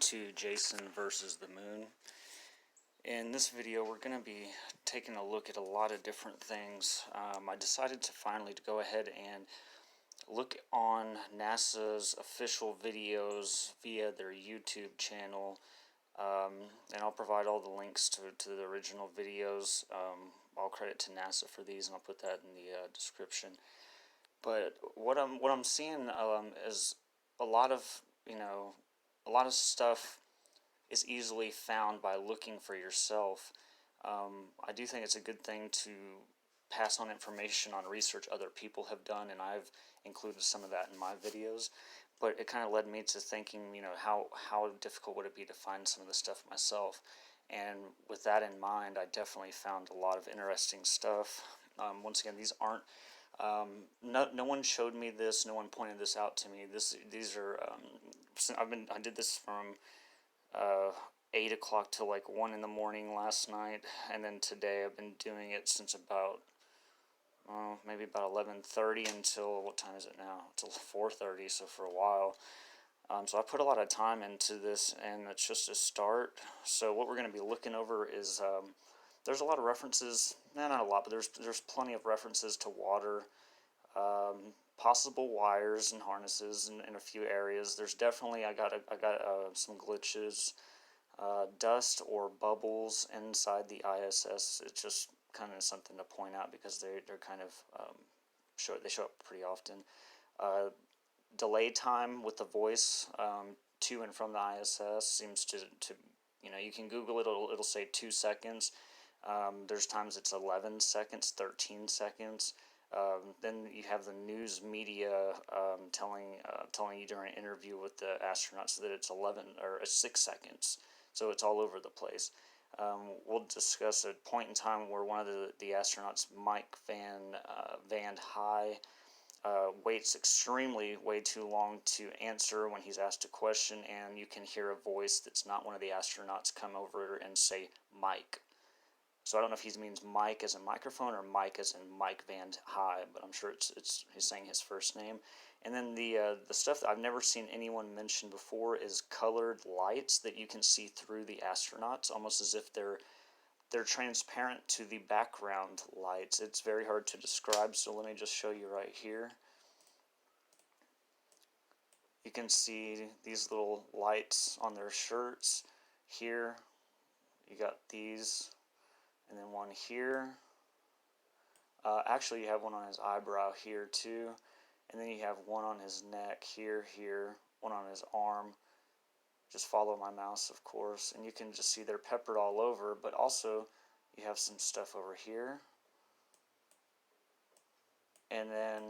to Jason versus the Moon. In this video we're going to be taking a look at a lot of different things. I decided to finally go ahead and look on NASA's official videos via their YouTube channel, and I'll provide all the links to the original videos. All credit to NASA for these, and I'll put that in the description. But what I'm seeing is a lot of stuff is easily found by looking for yourself. I do think it's a good thing to pass on information on research other people have done, and I've included some of that in my videos. But it kind of led me to thinking, how difficult would it be to find some of the stuff myself? And with that in mind, I definitely found a lot of interesting stuff. Once again, these aren't. No one showed me this. No one pointed this out to me. These are. I did this from 8 o'clock till like 1 in the morning last night, and then today I've been doing it since about maybe about 11:30 until, what time is it now? Until 4:30. So for a while. So I put a lot of time into this, and it's just a start. So what we're going to be looking over is there's a lot of references. Not a lot, but there's plenty of references to water, possible wires and harnesses in a few areas. There's definitely I got some glitches, dust or bubbles inside the ISS. It's just kind of something to point out because they're kind of show up pretty often. Delay time with the voice to and from the ISS seems to you can Google it. It'll say 2 seconds. There's times it's 11 seconds, 13 seconds. Then you have the news media telling you during an interview with the astronauts that it's 11 or 6 seconds. So it's all over the place. We'll discuss a point in time where one of the astronauts, Mike Van High, waits way too long to answer when he's asked a question, and you can hear a voice that's not one of the astronauts come over and say Mike. So I don't know if he means Mike as in microphone or Mike as in Mike Van High, but I'm sure he's saying his first name. And then the stuff that I've never seen anyone mention before is colored lights that you can see through the astronauts, almost as if they're transparent to the background lights. It's very hard to describe, so let me just show you right here. You can see these little lights on their shirts. Here, you got these, and then one here. Actually, you have one on his eyebrow here too, and then you have one on his neck here, one on his arm. Just follow my mouse, of course, and you can just see they're peppered all over, but also you have some stuff over here. And then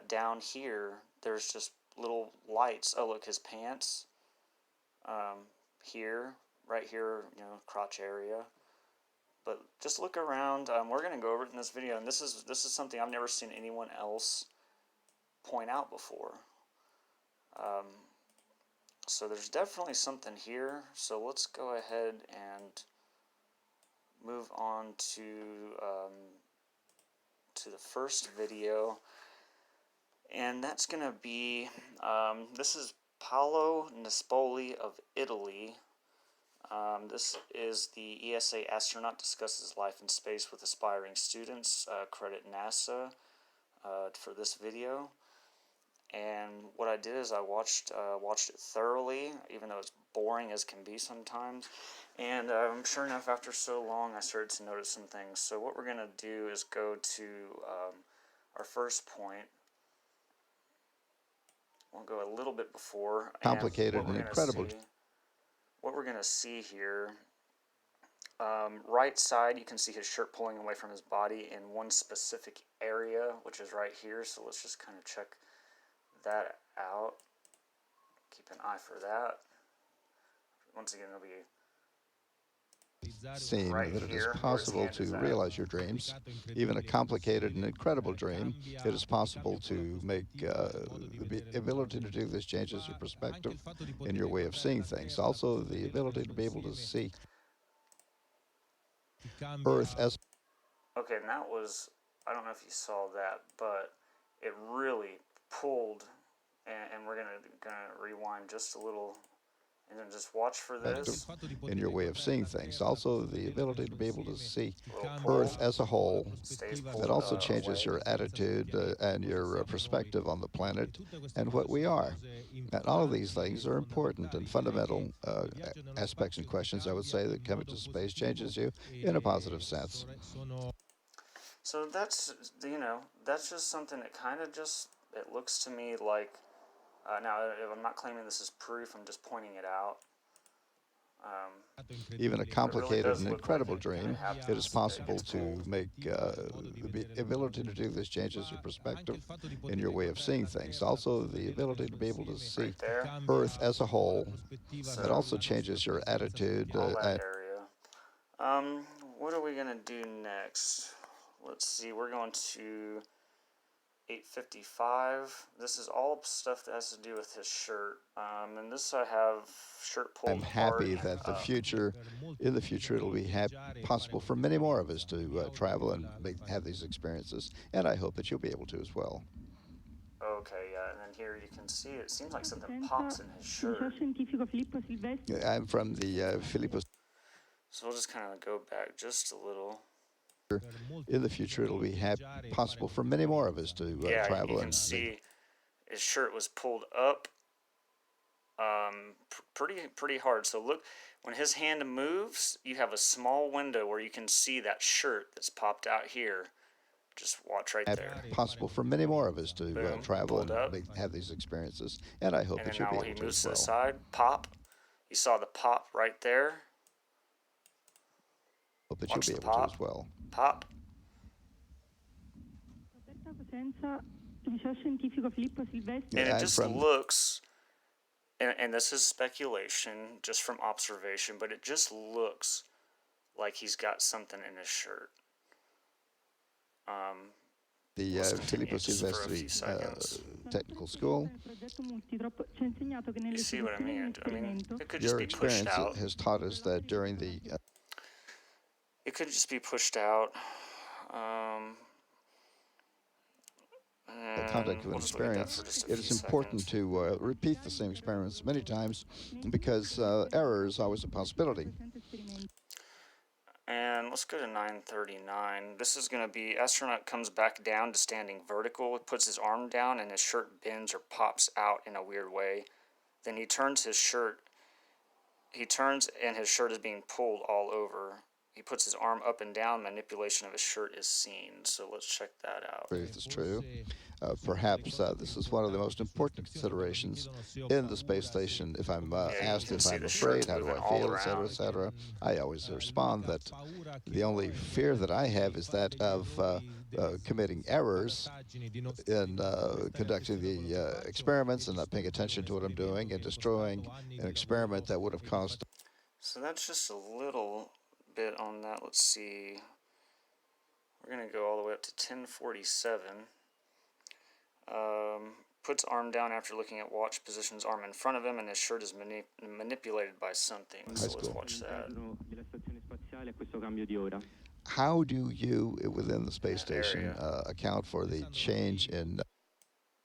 down here, there's just little lights. Oh, look, his pants. Here, right here, crotch area. But just look around. We're going to go over it in this video, and this is something I've never seen anyone else point out before. So there's definitely something here. So let's go ahead and move on to the first video, and that's going to be this is Paolo Nespoli of Italy. This is the ESA astronaut discusses life in space with aspiring students. Credit NASA for this video. And what I did is I watched it thoroughly, even though it's boring as can be sometimes. And sure enough, after so long, I started to notice some things. So what we're going to do is go to our first point. We'll go a little bit before. Complicated and incredible. What we're going to see here, right side, you can see his shirt pulling away from his body in one specific area, which is right here. So let's just kind of check that out. Keep an eye for that. Once again, it'll be seeing right that it here, is possible to realize your dreams, even a complicated and incredible dream. It is possible to make the ability to do this changes your perspective and your way of seeing things. Also, the ability to be able to see Earth as... Okay, and that was, I don't know if you saw that, but it really pulled, and we're gonna rewind just a little And just watch for perspective this. in your way of seeing things. Also, the ability to be able to see Little Earth pull. as a whole. Stays That pulled also changes away. your attitude and your perspective on the planet and what we are. And all of these things are important and fundamental aspects and questions, I would say, that coming to space changes you in a positive sense. So that's, that's just something that kind of just, it looks to me like, now I'm not claiming this is proof, I'm just pointing it out. Even a It really complicated does and look like incredible it kind dream, of it is happens. It possible gets to pulled. make the ability to do this changes your perspective in your way of seeing things. Also, the ability to be able to see Right there. Earth as a whole. That So, also changes your attitude all that and area. What are we going to do next? Let's see, we're going to 855. This is all stuff that has to do with his shirt. And this I have shirt I'm pulled hard happy that up. in the future, it'll be possible for many more of us to travel and have these experiences. And I hope that you'll be able to as well. Okay, yeah, and then here you can see it seems like something pops in his shirt. I'm from the Filippo. So we'll just kind of go back just a little. In the future, it'll be possible for many more of us to Yeah, you travel can and see his shirt was pulled up pretty hard. So look, when his hand moves, you have a small window where you can see that shirt that's popped out here. Just watch right there. possible for many more of us to Boom, travel pulled and up. have these experiences. And I hope And that then you'll be now he able to moves as to the well. side, pop. You saw the pop right there. Hope that you'll Watch be the able to pop, as well. pop. And it I'm just from looks, and this is speculation just from observation, but it just looks like he's got something in his shirt. the Let's continue Filippo just for a few Silvestri seconds. Technical School. You see what I mean? I mean, it could just Your be pushed experience out. has taught us that during the It could just be pushed out. Um, and conduct of an we'll just look at that experience, for just a it few is important seconds. to repeat the same experiments many times because error is always a possibility. And let's go to 939. This is going to be astronaut comes back down to standing vertical, puts his arm down, and his shirt bends or pops out in a weird way. Then he turns his shirt. He turns and his shirt is being pulled all over. He puts his arm up and down. Manipulation of his shirt is seen. So let's check that out. Truth is true. Perhaps this is one of the most important considerations in the space station. If I'm Yeah, you asked can if see I'm the afraid, shirt's how do moving I all feel, around. etc., I always respond that the only fear that I have is that of committing errors in conducting the experiments and not paying attention to what I'm doing and destroying an experiment that would have cost. So that's just a little bit on that. Let's see. We're going to go all the way up to 1047. Puts arm down after looking at watch, positions arm in front of him, and his shirt is manipulated by something. So let's watch that. How do you, within the space That station, area. account for the change in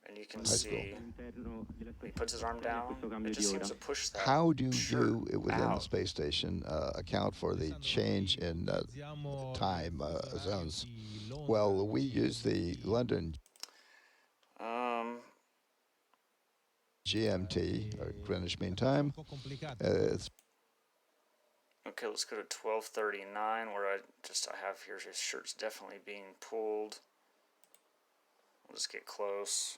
And you can high school? see when he puts his arm down, it just seems to push that How do shirt you, within the out. space station, account for the change in time zones? Well, we use the London Um, GMT, or Greenwich Mean Time. It's okay, let's go to 1239, where I have here his shirt's definitely being pulled. We'll just get close.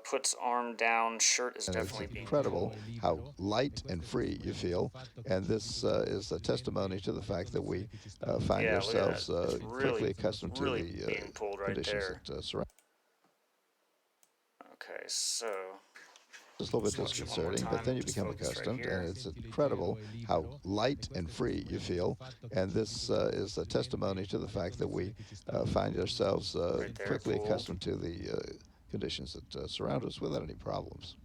Puts arm down, shirt is and it's definitely being incredible pulled. how light and free you feel, and this is a testimony to the fact that we find Yeah, look at that. ourselves It's quickly accustomed to really the being pulled right conditions there. that surround. Okay, so It's a little bit let's watch it one more disconcerting, but time. then you Just become focus right accustomed, and here. it's incredible how light and free you feel. And this is a testimony to the fact that we find ourselves Right there, quickly pulled. accustomed to the conditions that surround us without any problems.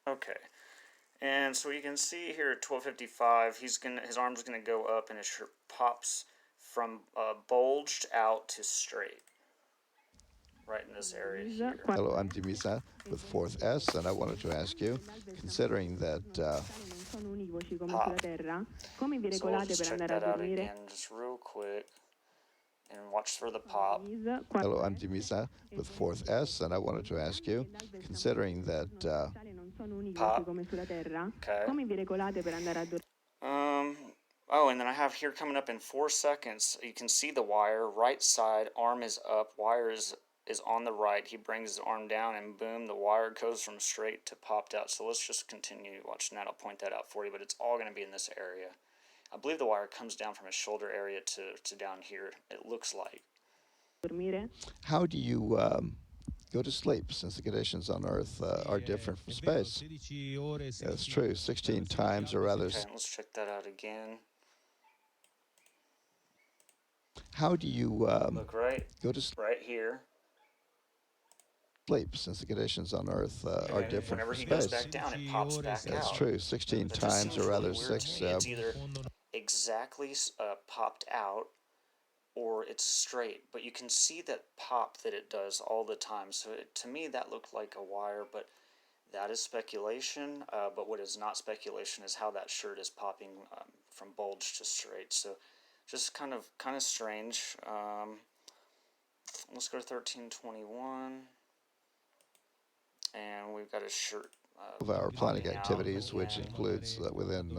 Okay, and so you can see here at 1255, his arm's gonna go up, and his shirt pops from bulged out to straight. right in this area here. Hello, I'm Dimisa with Fourth S, and I wanted to ask you, considering that Pop. So we'll just check that out again just real quick and watch for the pop. hello, I'm Dimisa with Fourth S, and I wanted to ask you, considering that Pop. Okay. Um, oh, and then I have here coming up in 4 seconds. You can see the wire, right side, arm is up, wire is on the right. He brings his arm down, and boom, the wire goes from straight to popped out. So let's just continue watching that. I'll point that out for you, but it's all going to be in this area. I believe the wire comes down from his shoulder area to down here, it looks like. how do you go to sleep, since the conditions on Earth are different from space? That's true, 16 times, or rather, Okay, let's check that out again. how do you Look right, go to right here. sleep, since the conditions on Earth are And different whenever from he goes space? back down, it pops back That's out. true, 16 That just times, seems or really rather, weird to 6. me. It's either exactly popped out or it's straight, but you can see that pop that it does all the time. So to me, that looked like a wire, but that is speculation. But what is not speculation is how that shirt is popping from bulge to straight. So just kind of strange. Let's go to 1321, and we've got a shirt. Of our planning Popping out activities, which again. includes within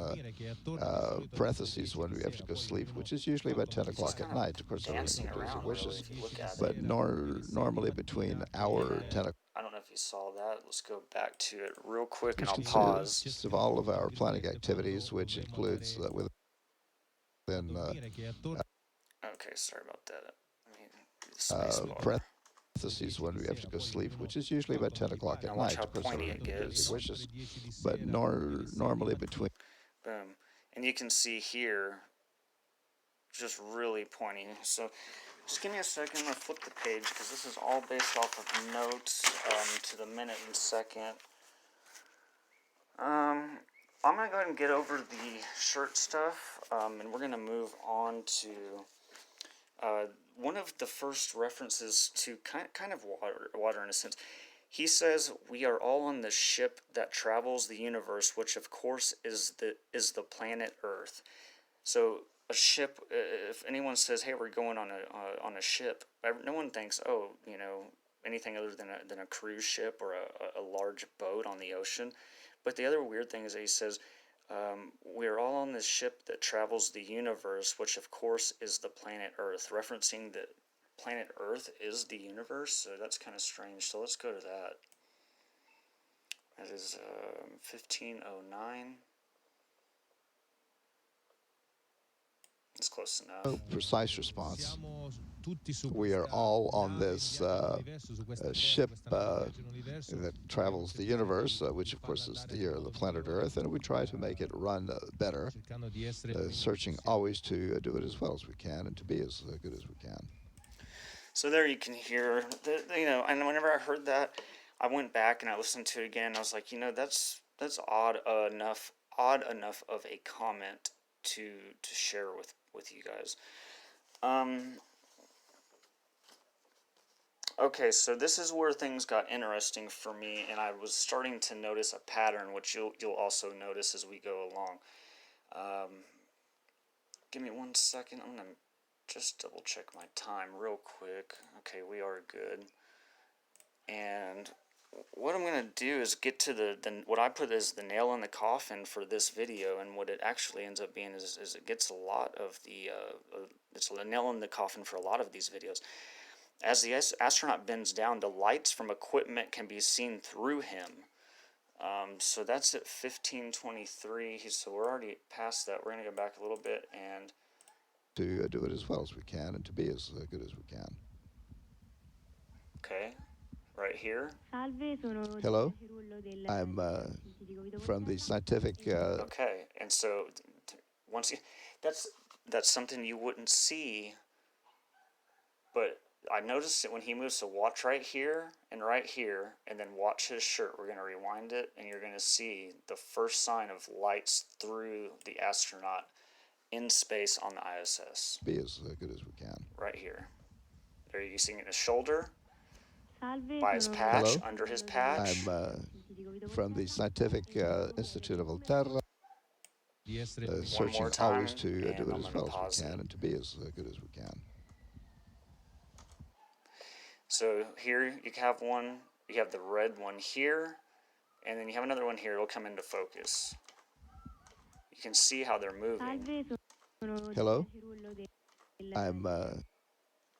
parentheses when we have to go sleep, which is usually about 10 Just o'clock at kind of night. Of course, everyone dancing can do as he around, really, wishes, if you look at but it. normally between hour 10 o'clock. I don't know if you saw that. Let's go back to it real quick, and Which I'll pause. consists of all of our planning activities, which includes within Okay, sorry about that. I mean, the space bar. parentheses when we have to go sleep, which is usually about 10 o'clock Now at watch night. how Of course, pointy everyone it can do as gets. he wishes, but normally between. Boom. And you can see here, just really pointy. So just give me a second. I'm going to flip the page because this is all based off of notes to the minute and second. I'm going to go ahead and get over the shirt stuff, and we're going to move on to one of the first references to kind of water in a sense. He says we are all on the ship that travels the universe, which of course is the planet Earth. So a ship, if anyone says, "Hey, we're going on a ship," no one thinks, "Oh, anything other than a cruise ship or a large boat on the ocean." But the other weird thing is that he says, we're all on this ship that travels the universe, which of course is the planet Earth, referencing that planet Earth is the universe, so that's kind of strange. So let's go to that. That is 1509. It's close enough. No precise response. We are all on this ship that travels the universe, which of course is the planet Earth, and we try to make it run better, searching always to do it as well as we can and to be as good as we can. So there you can hear, and whenever I heard that, I went back and I listened to it again, and I was like, that's odd enough of a comment to share with you guys. Okay, so this is where things got interesting for me, and I was starting to notice a pattern, which you'll also notice as we go along. Give me 1 second. I'm gonna just double check my time real quick. Okay, we are good. And what I'm gonna do is get to the what I put as the nail in the coffin for this video, and what it actually ends up being is it gets a lot of the it's a nail in the coffin for a lot of these videos. As the astronaut bends down, the lights from equipment can be seen through him. So that's at 1523. So we're already past that. We're going to go back a little bit and to do it as well as we can and to be as good as we can. Okay, right here. Hello, I'm from the scientific. Okay, and so once you, that's something you wouldn't see, but I noticed it when he moves. So watch right here, and then watch his shirt. We're going to rewind it, and you're going to see the first sign of lights through the astronaut in space on the ISS. Be as good as we can. Right here. There you see it in his shoulder. by his patch, Hello? under his I'm patch. from the Scientific Institute of Terra, One more searching always time, to do and it I'm as going to well as we pause it. can and to be as good as we can. So here you have one, you have the red one here, and then you have another one here. It'll come into focus. You can see how they're moving. Hello? I'm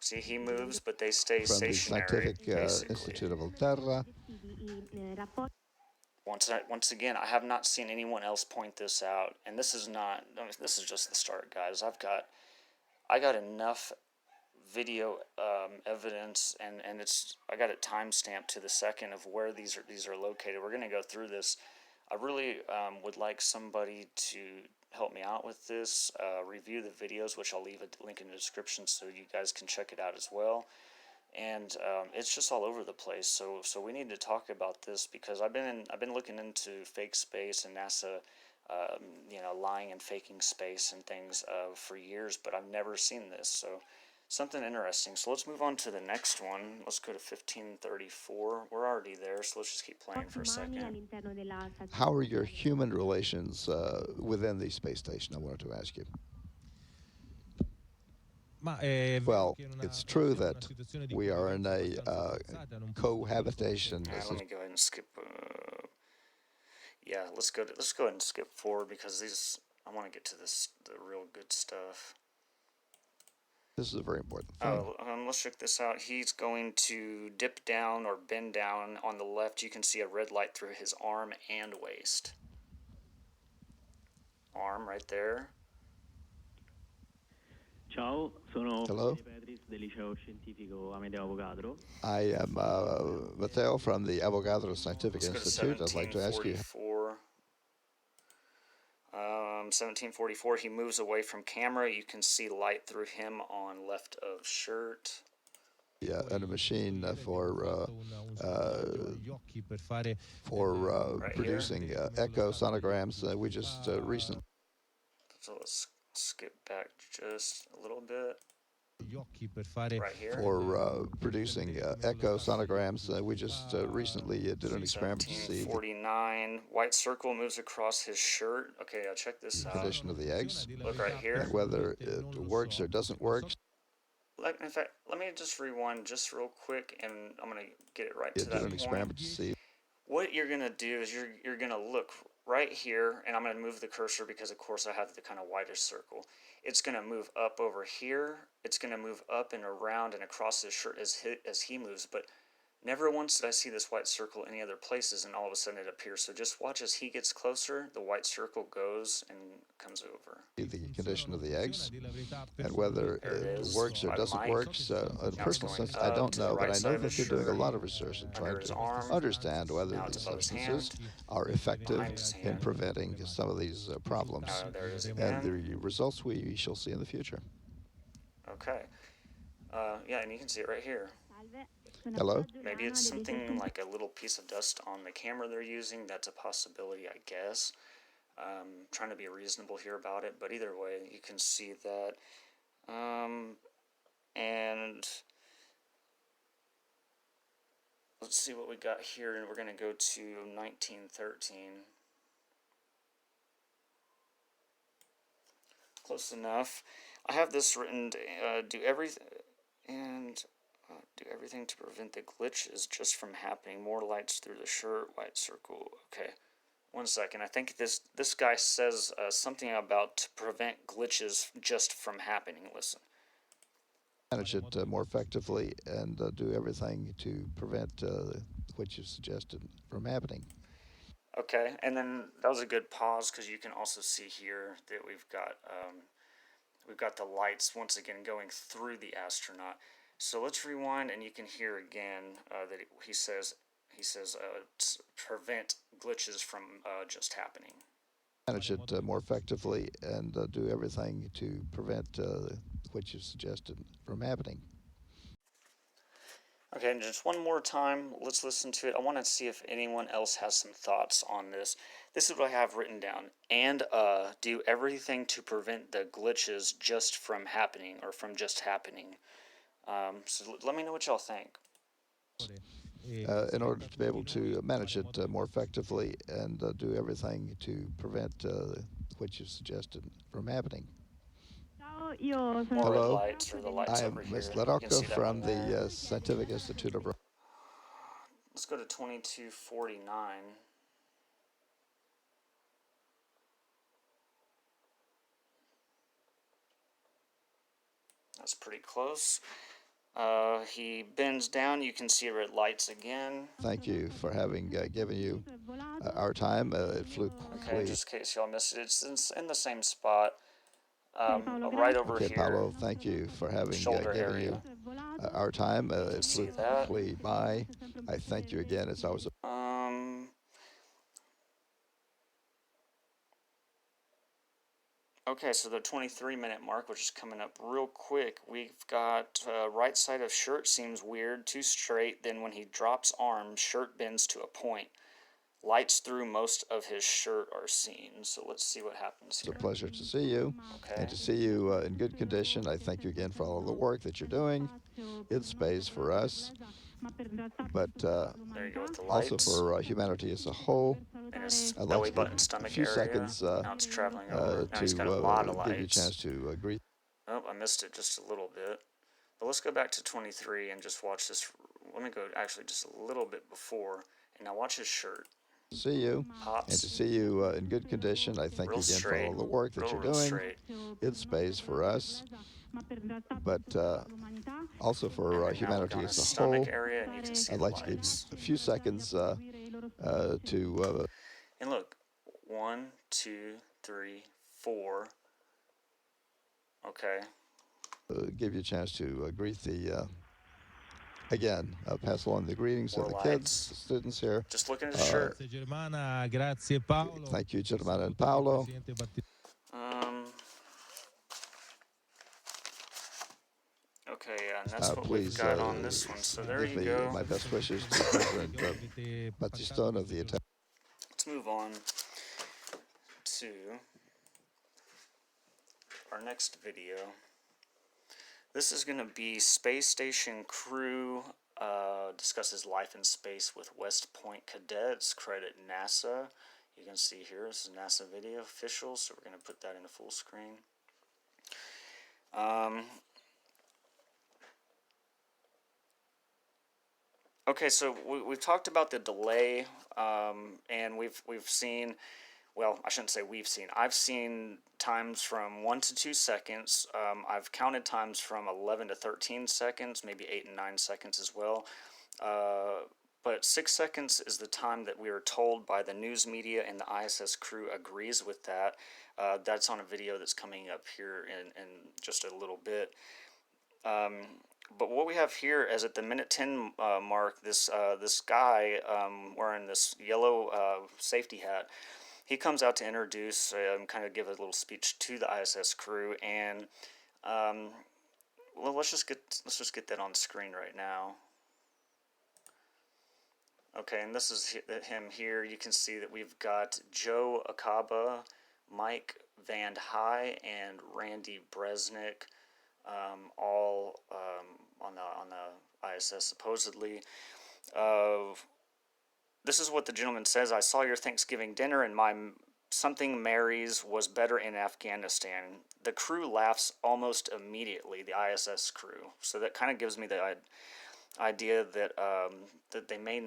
See, he moves, but they stay from the stationary, Scientific basically. Institute of Terra. Once again, I have not seen anyone else point this out, and this is not. This is just the start, guys. I got enough video evidence, and I got it time stamped to the second of where these are located. We're gonna go through this. I really would like somebody to help me out with this. Review the videos, which I'll leave a link in the description so you guys can check it out as well. And it's just all over the place. So we need to talk about this because I've been looking into fake space and NASA, lying and faking space and things for years, but I've never seen this. So something interesting. So let's move on to the next one. Let's go to 1534. We're already there, so let's just keep playing for a second. How are your human relations within the space station? I wanted to ask you. Well, it's true that we are in a cohabitation. Let me go ahead and skip. Yeah, let's go ahead and skip forward because I want to get to the real good stuff. This is a very important thing. Oh, let's check this out. He's going to dip down or bend down. On the left, you can see a red light through his arm and waist. Arm right there. Ciao, sono Hello? Petris del liceo scientifico Amedeo Avogadro. I am Matteo from the Avogadro Scientific Let's go to Institute. I'd like to ask you. 1744. 1744, he moves away from camera. You can see light through him on left of shirt. Yeah, and a machine for Right producing echo sonograms. We just recently. So let's skip back just a little bit. Right here. For producing echo sonograms, we just recently did an experiment to see the 1749. White circle moves across his shirt. Okay, now check this out. condition of the eggs Look right here. and whether it works or doesn't work. In fact, let me just rewind just real quick, and I'm gonna get it right to Did that an point. experiment to see. What you're gonna do is you're gonna look right here, and I'm gonna move the cursor because of course I have the kind of whitish circle. It's gonna move up over here. It's gonna move up and around and across his shirt as he moves, but never once did I see this white circle any other places, and all of a sudden it appears. So just watch as he gets closer, the white circle goes and comes over. The condition of the eggs and whether it works or doesn't work. So, in a personal sense, I don't know, but I know that they're doing a lot of research and trying to understand whether these substances are effective in preventing some of these problems. There it is And again. the results we shall see in the future. Okay. Yeah, and you can see it right here. Hello? Maybe it's something like a little piece of dust on the camera they're using. That's a possibility, I guess. Trying to be reasonable here about it, but either way, you can see that. And let's see what we got here, and we're going to go to 1913. Close enough. I have this written, do everything to prevent the glitches just from happening. More lights through the shirt, white circle. Okay, 1 second. I think this guy says something about to prevent glitches just from happening. Listen. Manage it more effectively and do everything to prevent what you suggested from happening. Okay, and then that was a good pause because you can also see here that we've got the lights once again going through the astronaut. So let's rewind, and you can hear again that he says prevent glitches from just happening. Manage it more effectively and do everything to prevent what you suggested from happening. Okay, and just one more time, let's listen to it. I want to see if anyone else has some thoughts on this. This is what I have written down. And do everything to prevent the glitches just from happening or from just happening. So let me know what y'all think. in order to be able to manage it more effectively and do everything to prevent what you suggested from happening. Ciao, io sono More red Hello, lights or the I lights am over here. Ms. You can Ladocko see that from one there. the Scientific Institute of. Let's go to 2249. That's pretty close. He bends down. You can see red lights again. Thank you for having given you our time. It flew Okay, quickly. just in case y'all missed it, it's in the same spot. Paolo, Right over Okay, here. Paolo, thank you for having Shoulder given area. you our time. It see flew that. quickly by. I thank you again. It's always a Okay, so the 23-minute mark, which is coming up real quick, we've got right side of shirt seems weird, too straight. Then when he drops arm, shirt bends to a point. Lights through most of his shirt are seen. So let's see what happens here. It's a pleasure to see you and to see you in good condition. I thank you again for all of the work that you're doing in space for us, but There you go with the also lights. for humanity as a whole. And his I'd belly like to button, give a stomach few area. seconds Now it's traveling over. Now he's got a lot of to give you a lights. chance to greet. Oh, I missed it just a little bit. But let's go back to 23 and just watch this. Let me go actually just a little bit before. And now watch his shirt. To see you Pops. and to see you in good condition. I thank Real you again for all straight. the work that you're Real doing straight. in space for us, but also And for then now humanity on as his a stomach whole. area, and you can see I'd the like to give you lights. a few seconds to And look, 1, 2, 3, 4. Okay. give you a chance to greet the, again, pass along the greetings More of the lights. kids, the students here. Just look at his shirt. Thank you, Germana and Paolo. Okay, yeah, and that's what Please we've got on this one. So there give you me go. my best wishes to President Batistone of the Italian. Let's move on to our next video. This is going to be Space Station Crew discusses life in space with West Point cadets. Credit NASA. You can see here, this is NASA video official, so we're going to put that into full screen. Okay, so we've talked about the delay, and we've seen, well, I shouldn't say we've seen. I've seen times from 1 to 2 seconds. I've counted times from 11 to 13 seconds, maybe 8 and 9 seconds as well. But 6 seconds is the time that we are told by the news media, and the ISS crew agrees with that. That's on a video that's coming up here in just a little bit. But what we have here is at the minute 10 mark, this guy wearing this yellow safety hat, he comes out to introduce kind of give a little speech to the ISS crew, and well, let's just get that on screen right now. Okay, and this is him here. You can see that we've got Joe Acaba, Mike Van High, and Randy Bresnik, all on the ISS supposedly. This is what the gentleman says. I saw your Thanksgiving dinner, and my something Mary's was better in Afghanistan. The crew laughs almost immediately, the ISS crew. So that kind of gives me the idea that that it may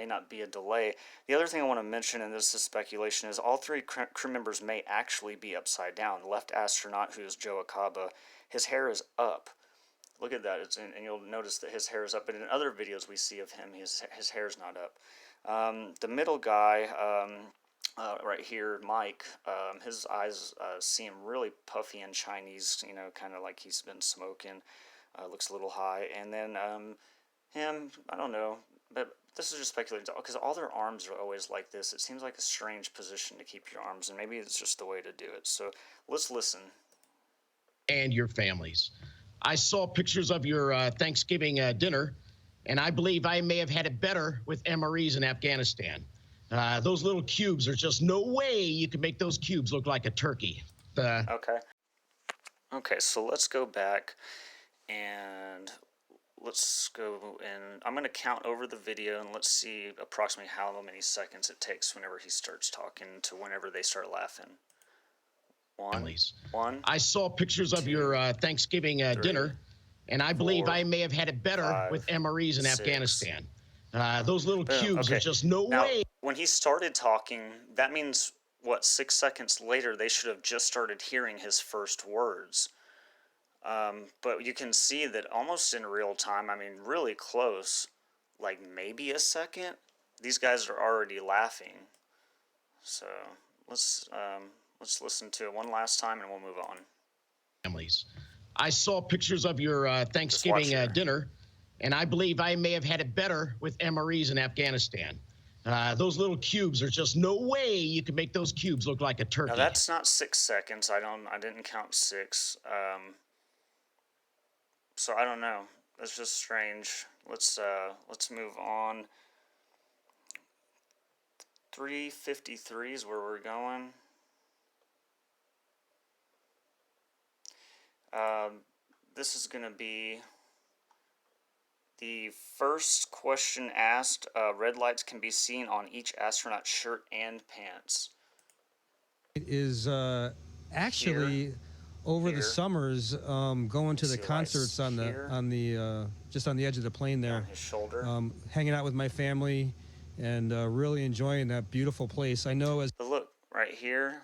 not be a delay. The other thing I want to mention, and this is speculation, is all three crew members may actually be upside down. The left astronaut, who is Joe Acaba, his hair is up. Look at that, and you'll notice that his hair is up. But in other videos we see of him, his hair's not up. The middle guy, right here, Mike, his eyes seem really puffy and Chinese, you know, kind of like he's been smoking. Looks a little high. And then him, I don't know, but this is just speculating, because all their arms are always like this. It seems like a strange position to keep your arms, and maybe it's just the way to do it. So let's listen. And your families. I saw pictures of your Thanksgiving dinner, and I believe I may have had it better with MREs in Afghanistan. Those little cubes, there's just no way you can make those cubes look like a turkey. Okay, so let's go back and let's go and I'm going to count over the video and let's see approximately how many seconds it takes whenever he starts talking to whenever they start laughing. Families. One. I saw pictures of your Thanksgiving dinner, and I believe I may have had it better with MREs in Afghanistan. Those little cubes are just no way. When he started talking, that means, what, 6 seconds later, they should have just started hearing his first words. But you can see that almost in real time, I mean, really close, like maybe a second, these guys are already laughing. So let's listen to it one last time and we'll move on. Families. I saw pictures of your Thanksgiving dinner, and I believe I may have had it better with MREs in Afghanistan. Those little cubes are just no way you can make those cubes look like a turkey. Now that's not 6 seconds. I didn't count 6. So I don't know. That's just strange. Let's move on. 353 is where we're going. This is going to be the first question asked. Red lights can be seen on each astronaut's shirt and pants. It is actually over the summers going to the concerts on the just on the edge of the plane there. On his shoulder. Hanging out with my family and really enjoying that beautiful place. I know as. But look, right here.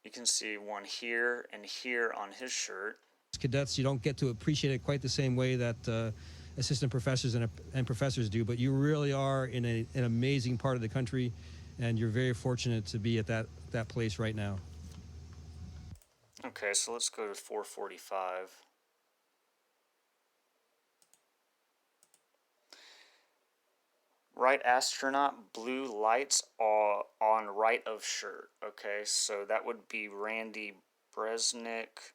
You can see one here and here on his shirt. Cadets, you don't get to appreciate it quite the same way that assistant professors and professors do, but you really are in an amazing part of the country, and you're very fortunate to be at that place right now. Okay, so let's go to 445. Right astronaut, blue lights on right of shirt. Okay, so that would be Randy Bresnik.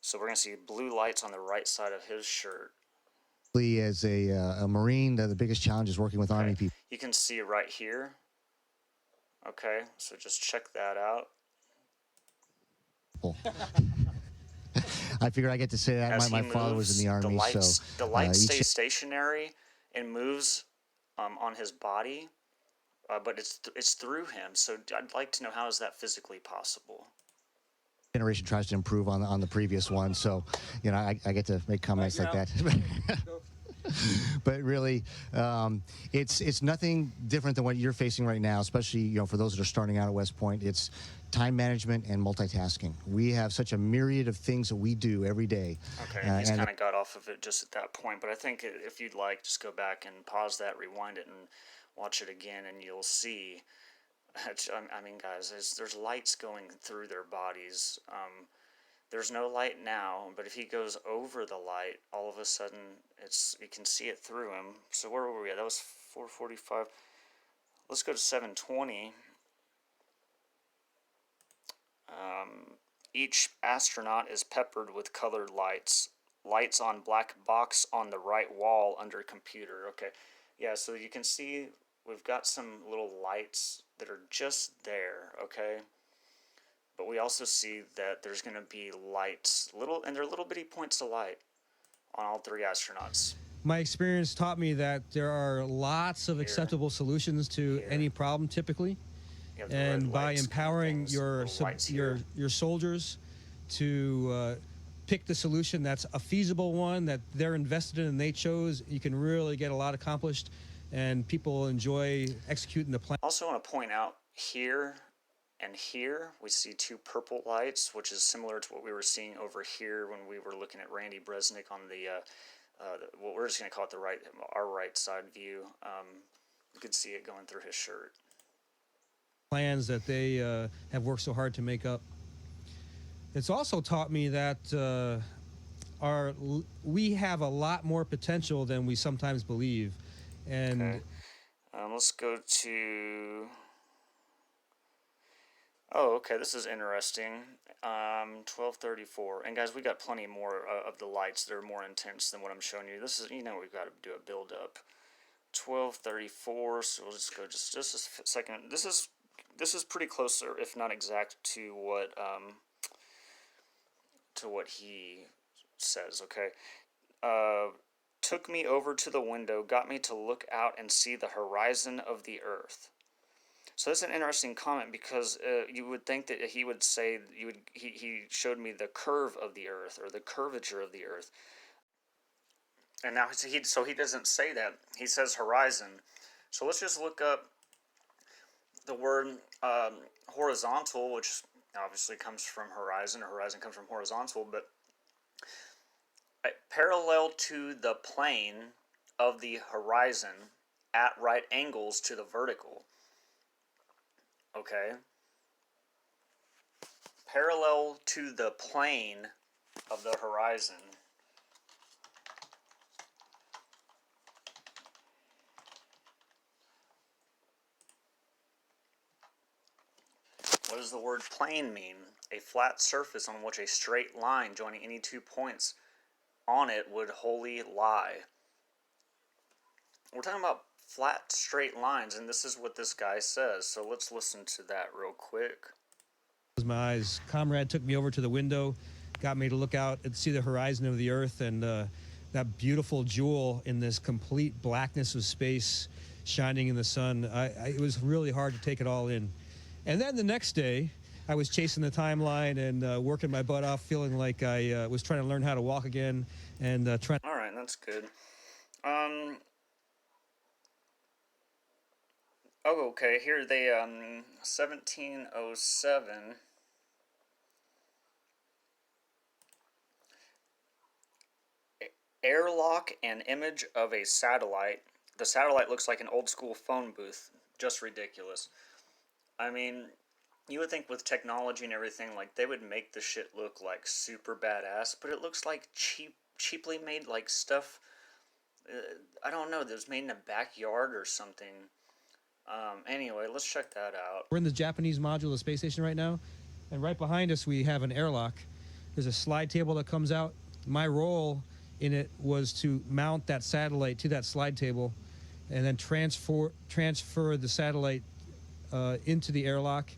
So we're going to see blue lights on the right side of his shirt. As a Marine, the biggest challenge is working with Army people. You can see it right here. Okay, so just check that out. I figured I get to say that. My father was in the Army, the light stays stationary and moves on his body, but it's through him. So I'd like to know, how is that physically possible? Generation tries to improve on the previous one, so I get to make comments like that. But really, it's nothing different than what you're facing right now, especially for those that are starting out at West Point. It's time management and multitasking. We have such a myriad of things that we do every day. Okay, and he's kind of got off of it just at that point, but I think if you'd like, just go back and pause that, rewind it, and watch it again, and you'll see. I mean, guys, there's lights going through their bodies. There's no light now, but if he goes over the light, all of a sudden you can see it through him. So where were we at? That was 445. Let's go to 720. Each astronaut is peppered with colored lights. Lights on black box on the right wall under computer. Okay, yeah, so you can see we've got some little lights that are just there, okay? But we also see that there's going to be lights, and they're little bitty points of light on all 3 astronauts. My experience taught me that there are lots of acceptable solutions to any problem typically. And by empowering your soldiers to pick the solution that's a feasible one that they're invested in and they chose, you can really get a lot accomplished, and people enjoy executing the plan. Also want to point out here and here we see 2 purple lights, which is similar to what we were seeing over here when we were looking at Randy Bresnik on the what we're just going to call it our right side view. You could see it going through his shirt. Plans that they have worked so hard to make up. It's also taught me that we have a lot more potential than we sometimes believe. And okay. Let's go to. Oh, okay. This is interesting. 1234. And guys, we got plenty more of the lights that are more intense than what I'm showing you. This is, we've got to do a build up. 1234. So we'll just go just a second. This is pretty close, if not exact, to what to what he says, okay? Took me over to the window, got me to look out and see the horizon of the earth. So that's an interesting comment, because you would think that he would say he showed me the curve of the earth, or the curvature of the earth. And now he doesn't say that. He says horizon. So let's just look up the word horizontal, which obviously comes from horizon, or horizon comes from horizontal, but parallel to the plane of the horizon at right angles to the vertical. Okay? Parallel to the plane of the horizon. What does the word plane mean? A flat surface on which a straight line joining any 2 points on it would wholly lie. We're talking about flat, straight lines, and this is what this guy says. So let's listen to that real quick. My eyes. Comrade took me over to the window, got me to look out and see the horizon of the earth, and that beautiful jewel in this complete blackness of space shining in the sun. It was really hard to take it all in. And then the next day, I was chasing the timeline and working my butt off, feeling like I was trying to learn how to walk again, and trying. All right, that's good. Oh, okay. Here they 1707. Airlock an image of a satellite. The satellite looks like an old school phone booth. Just ridiculous. I mean, you would think with technology and everything, like, they would make the shit look like super badass, but it looks like cheaply made, like, stuff. I don't know. That was made in a backyard or something. Anyway, let's check that out. We're in the Japanese module of the space station right now, and right behind us we have an airlock. There's a slide table that comes out. My role in it was to mount that satellite to that slide table, and then transfer the satellite into the airlock,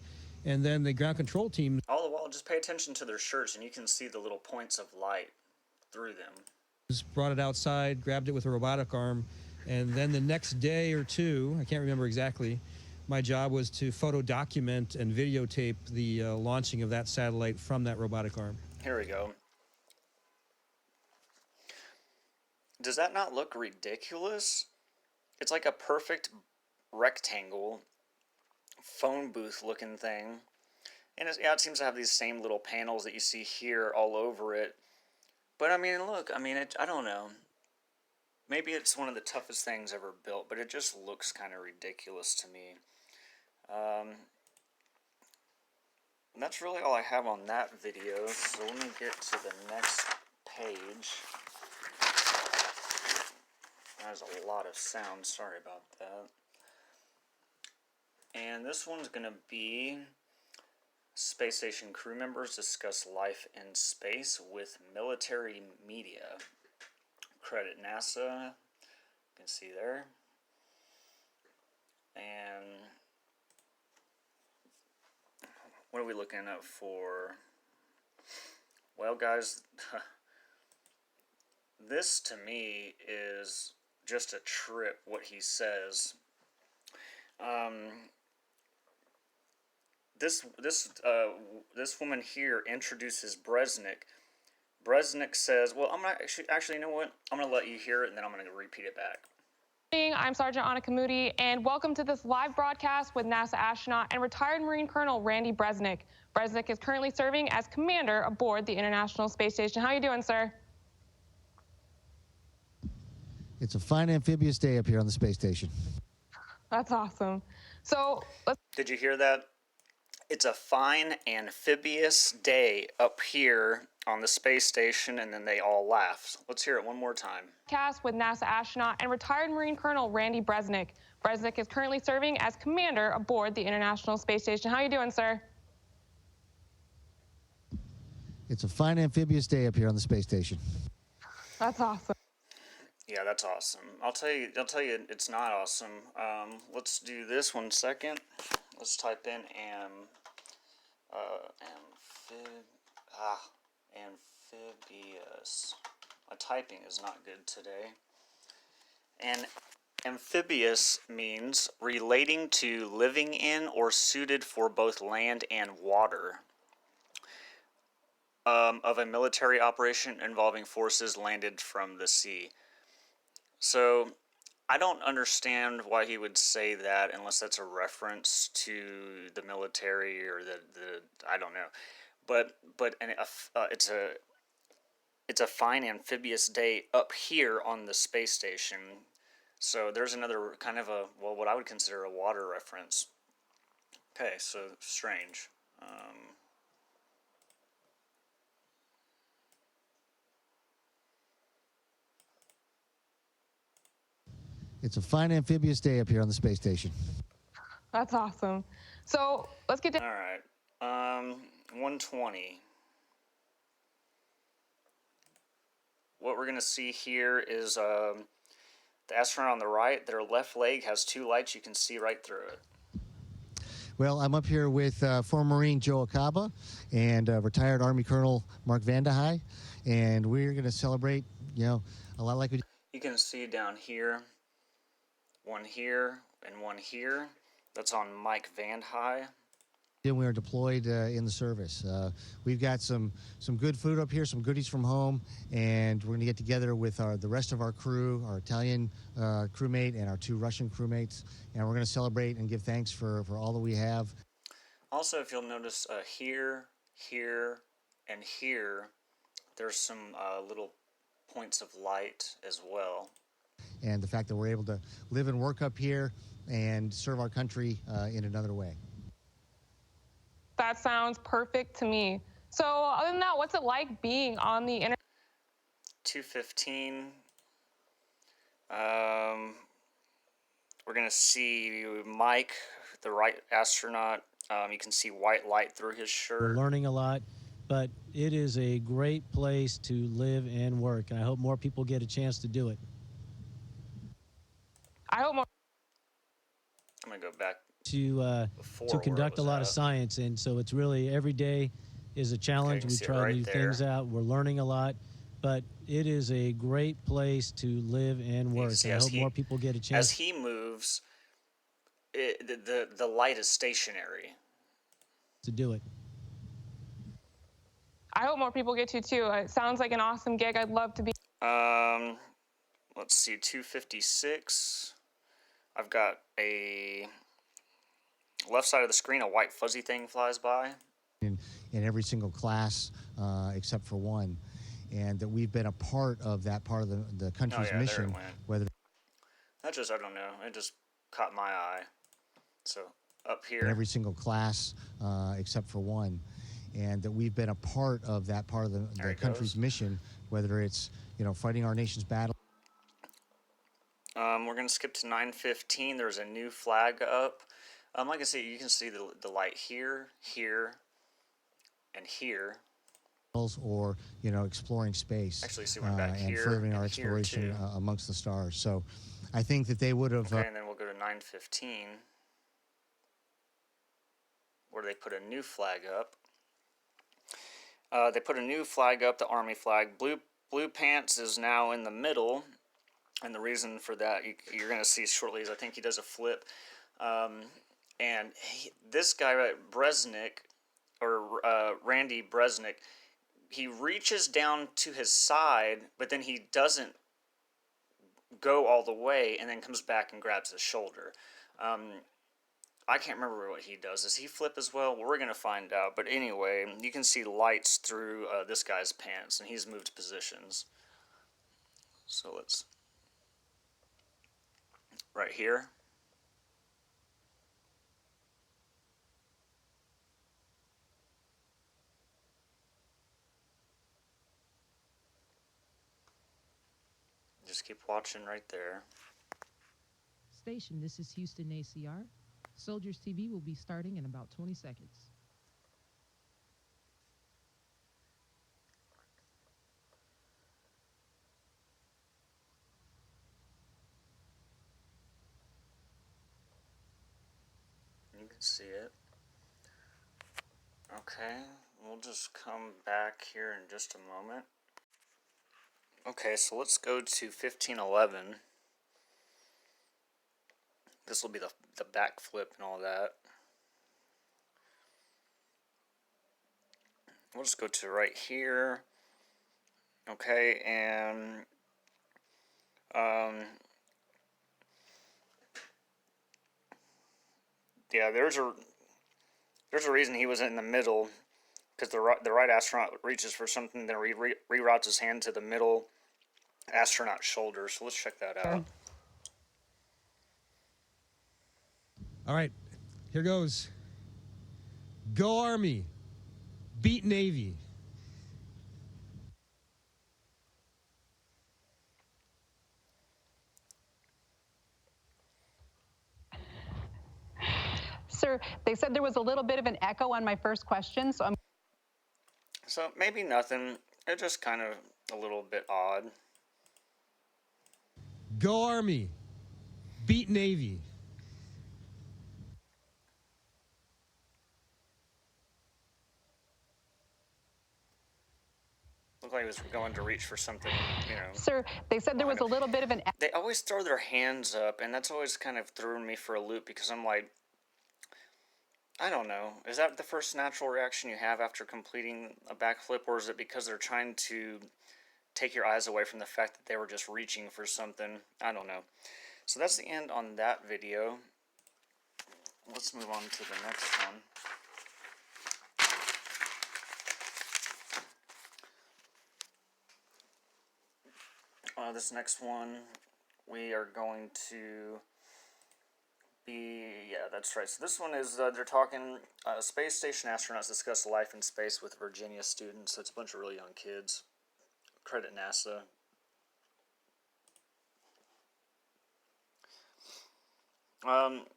and then the ground control team. All the while, just pay attention to their shirts, and you can see the little points of light through them. Brought it outside, grabbed it with a robotic arm, and then the next day or two, I can't remember exactly, my job was to photo document and videotape the launching of that satellite from that robotic arm. Here we go. Does that not look ridiculous? It's like a perfect rectangle phone booth looking thing. And it seems to have these same little panels that you see here all over it. But I mean, look, I don't know. Maybe it's one of the toughest things ever built, but it just looks kind of ridiculous to me. That's really all I have on that video, so let me get to the next page. There's a lot of sound, sorry about that. And this one's going to be Space Station crew members discuss life in space with military media. Credit NASA, you can see there. And what are we looking at for? Well, guys, this to me is just a trip, what he says. This woman here introduces Bresnik. Bresnik says, well, I'm gonna actually, you know what? I'm gonna let you hear it, and then I'm gonna repeat it back. I'm Sergeant Annika Moody, and welcome to this live broadcast with NASA astronaut and retired Marine Colonel Randy Bresnik. Bresnik is currently serving as commander aboard the International Space Station. How are you doing, sir? It's a fine amphibious day up here on the space station. That's awesome. So did you hear that? It's a fine amphibious day up here on the space station, and then they all laughed. Let's hear it one more time. Cast with NASA astronaut and retired Marine Colonel Randy Bresnik. Bresnik is currently serving as commander aboard the International Space Station. How are you doing, sir? It's a fine amphibious day up here on the space station. That's awesome. Yeah, that's awesome. I'll tell you, it's not awesome. Let's do this 1 second. Let's type in Amphibious. My typing is not good today. And amphibious means relating to, living in, or suited for both land and water. Of a military operation involving forces landed from the sea. So I don't understand why he would say that unless that's a reference to the military or the I don't know. But it's a fine amphibious day up here on the space station. So there's another kind of a, well, what I would consider a water reference. Okay, so strange. It's a fine amphibious day up here on the space station. That's awesome. So let's get to. All right. 120. What we're going to see here is the astronaut on the right. Their left leg has two lights. You can see right through it. Well, I'm up here with former Marine Joe Acaba and retired Army Colonel Mark Vandehei, and we're going to celebrate, a lot like we did. You can see down here, one here, and one here. That's on Mike Vandehei. We were deployed in the service. We've got some good food up here, some goodies from home, and we're going to get together with the rest of our crew, our Italian crewmate and our two Russian crewmates, and we're going to celebrate and give thanks for all that we have. Also, if you'll notice here, here, and here, there's some little points of light as well. And the fact that we're able to live and work up here and serve our country in another way. That sounds perfect to me. So other than that, what's it like being on the 215. We're going to see Mike, the right astronaut. You can see white light through his shirt. We're learning a lot, but it is a great place to live and work, and I hope more people get a chance to do it. I hope more. I'm going to go back To conduct a lot of science, and so it's really every day is a challenge. We try new things out. We're learning a lot, but it is a great place to live and work. I hope more people get a chance. As he moves, the light is stationary. To do it. I hope more people get to too. It sounds like an awesome gig. I'd love to be. Let's see, 256. I've got a left side of the screen, a white fuzzy thing flies by. In every single class except for one, and that we've been a part of that part of the country's mission. There it went. Whether that just, I don't know, it just caught my eye. So up here. In every single class except for one, and that we've been a part of that part of the country's mission, whether it's fighting our nation's battle. We're going to skip to 915. There's a new flag up. Like I said, you can see the light here, here, and here. Or exploring space. Actually, see one back and here furthering and our exploration here too. Amongst the stars. So, I think that they would have. Okay, and then we'll go to 915, where they put a new flag up. They put a new flag up, the Army flag. Blue pants is now in the middle, and the reason for that you're going to see shortly is I think he does a flip. And this guy, Bresnik, or Randy Bresnik, he reaches down to his side, but then he doesn't go all the way, and then comes back and grabs his shoulder. I can't remember what he does. Does he flip as well? Well, we're going to find out. But anyway, you can see lights through this guy's pants, and he's moved positions. So let's... Right here. Just keep watching right there. Station, this is Houston ACR. Soldiers TV will be starting in about 20 seconds. You can see it. Okay, we'll just come back here in just a moment. Okay, so let's go to 1511. This will be the backflip and all that. We'll just go to right here. Okay, and yeah, there's a reason he was in the middle, because the right astronaut reaches for something, then reroutes his hand to the middle astronaut's shoulder. So let's check that out. All right, here goes. Go Army, beat Navy. Sir, they said there was a little bit of an echo on my first question, So maybe nothing. It's just kind of a little bit odd. Go Army, beat Navy. Looked like he was going to reach for something, Sir, they said there was a little bit of an... They always throw their hands up, and that's always kind of thrown me for a loop, because I'm like, I don't know. Is that the first natural reaction you have after completing a backflip, or is it because they're trying to take your eyes away from the fact that they were just reaching for something? I don't know. So that's the end on that video. Let's move on to the next one. This next one, we are going to be, yeah, that's right. So this one is, they're talking, space station astronauts discuss life in space with Virginia students. So it's a bunch of really young kids. Credit NASA.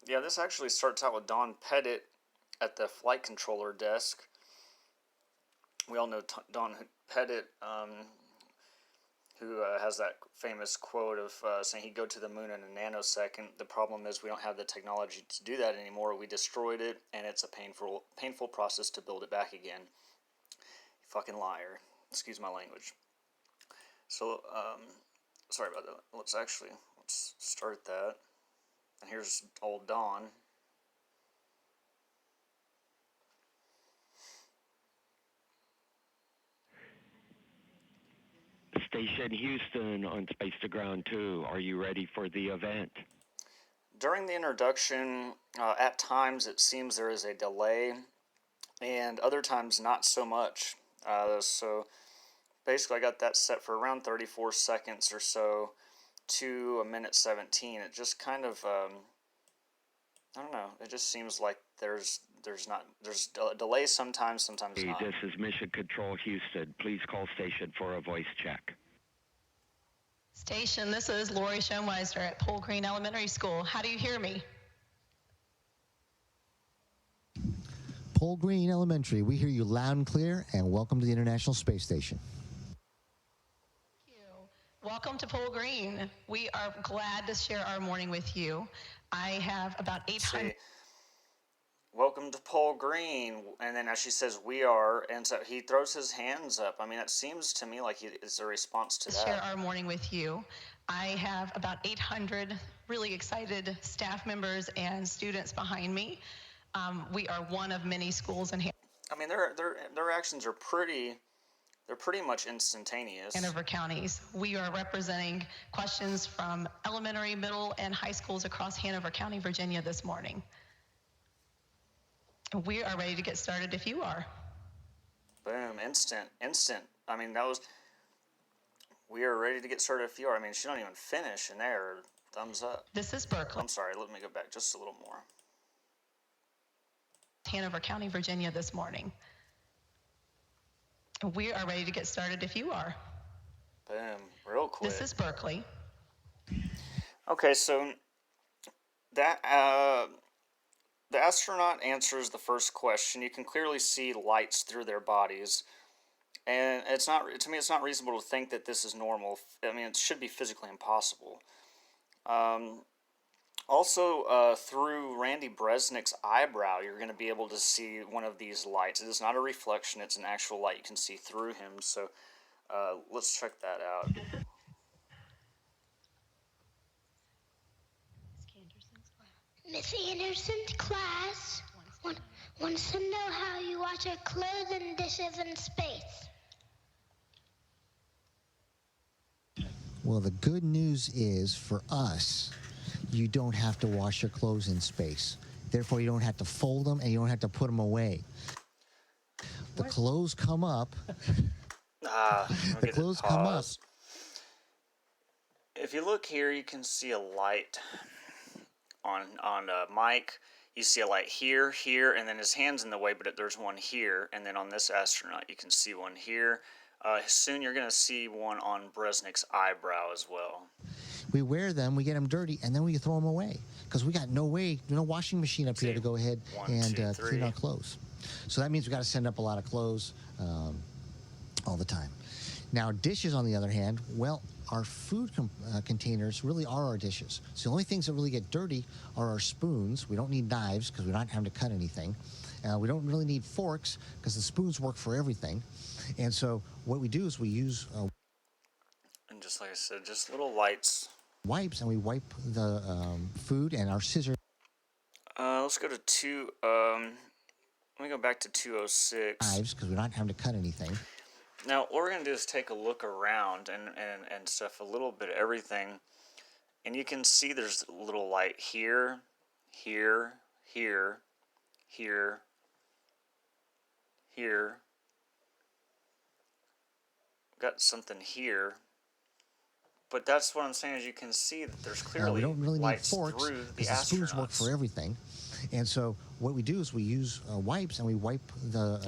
Yeah, this actually starts out with Don Pettit at the flight controller desk. We all know Don Pettit, who has that famous quote of saying he'd go to the moon in a nanosecond. The problem is we don't have the technology to do that anymore. We destroyed it, and it's a painful process to build it back again. You fucking liar. Excuse my language. So, sorry about that. Let's start that. And here's old Don. Station Houston on Space to Ground 2. Are you ready for the event? During the introduction, at times it seems there is a delay, and other times not so much. So basically I got that set for around 34 seconds or so to a minute 17. It just kind of, I don't know, it just seems like there's a delay sometimes not. This is Mission Control Houston. Please call station for a voice check. Station, this is Lori Schoenweiser at Pole Green Elementary School. How do you hear me? Pole Green Elementary, we hear you loud and clear, and welcome to the International Space Station. Thank you. Welcome to Pole Green. We are glad to share our morning with you. I have about 800... Welcome to Pole Green, and then as she says, we are, and so he throws his hands up. I mean, it seems to me like it's a response to that. Share our morning with you. I have about 800 really excited staff members and students behind me. We are one of many schools in I mean, their reactions are pretty much instantaneous. Hanover counties. We are representing questions from elementary, middle, and high schools across Hanover County, Virginia this morning. We are ready to get started if you are. Boom, instant. I mean, we are ready to get started if you are. I mean, she don't even finish in there. Thumbs up. This is Berkeley. I'm sorry, let me go back just a little more. Hanover County, Virginia this morning. We are ready to get started if you are. Boom, real quick. This is Berkeley. Okay, so that, the astronaut answers the first question. You can clearly see lights through their bodies. And to me, it's not reasonable to think that this is normal. I mean, it should be physically impossible. Also, through Randy Bresnick's eyebrow, you're going to be able to see one of these lights. It is not a reflection, it's an actual light. You can see through him. So let's check that out. Miss Anderson's class wants to know how you wash your clothes and dishes in space. Well, the good news is for us, you don't have to wash your clothes in space. Therefore, you don't have to fold them and you don't have to put them away. The clothes come up. The clothes come up. If you look here, you can see a light on Mike. You see a light here, here, and then his hand's in the way, but there's one here. And then on this astronaut, you can see one here. Soon you're going to see one on Bresnick's eyebrow as well. We wear them, we get them dirty, and then we throw them away because we got no washing machine up here to go ahead and clean our clothes. So that means we got to send up a lot of clothes all the time. Now, dishes, on the other hand, well, our food containers really are our dishes. So the only things that really get dirty are our spoons. We don't need knives because we're not having to cut anything. We don't really need forks because the spoons work for everything. And so what we do is we use... and just like I said, just little lights. Wipes, and we wipe the food and our scissors. Let's go to let me go back to 206. Knives, because we're not having to cut anything. Now, what we're going to do is take a look around and stuff, a little bit of everything. And you can see there's a little light here, here, here, here, here. Got something here. But that's what I'm saying is you can see that there's clearly we don't really need lights forks through the because the spoons work for everything. And so what we do is we use wipes and we wipe the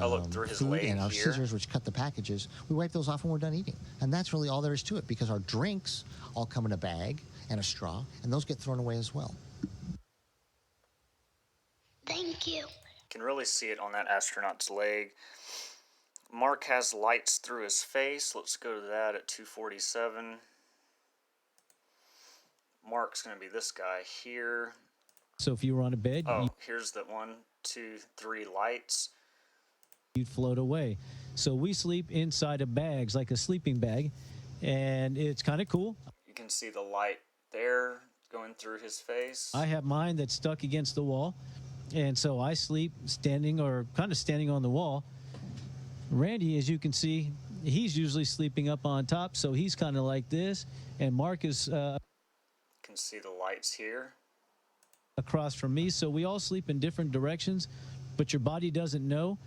food and our scissors, which cut the packages. We wipe those off when we're done eating. And that's really all there is to it because our drinks all come in a bag and a straw, and those get thrown away as well. Thank you. You can really see it on that astronaut's leg. Mark has lights through his face. Let's go to that at 247. Mark's going to be this guy here. So if you were on a bed, here's the 1, 2, 3 lights. You'd float away. So we sleep inside of bags, like a sleeping bag, and it's kind of cool. You can see the light there going through his face. I have mine that's stuck against the wall, and so I sleep standing or kind of standing on the wall. Randy, as you can see, he's usually sleeping up on top, so he's kind of like this, and Mark is... you can see the lights here. Across from me, so we all sleep in different directions, but your body doesn't know.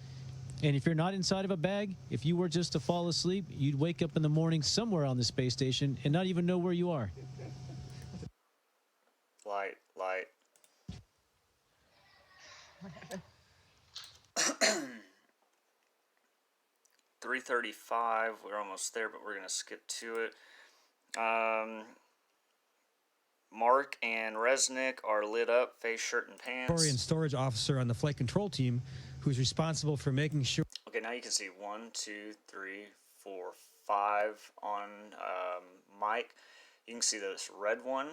And if you're not inside of a bag, if you were just to fall asleep, you'd wake up in the morning somewhere on the space station and not even know where you are. Light. 335, we're almost there, but we're going to skip to it. Mark and Resnick are lit up, face, shirt, and pants. And storage officer on the flight control team who's responsible for making sure... Okay, now you can see 1, 2, 3, 4, 5 on Mike. You can see this red one.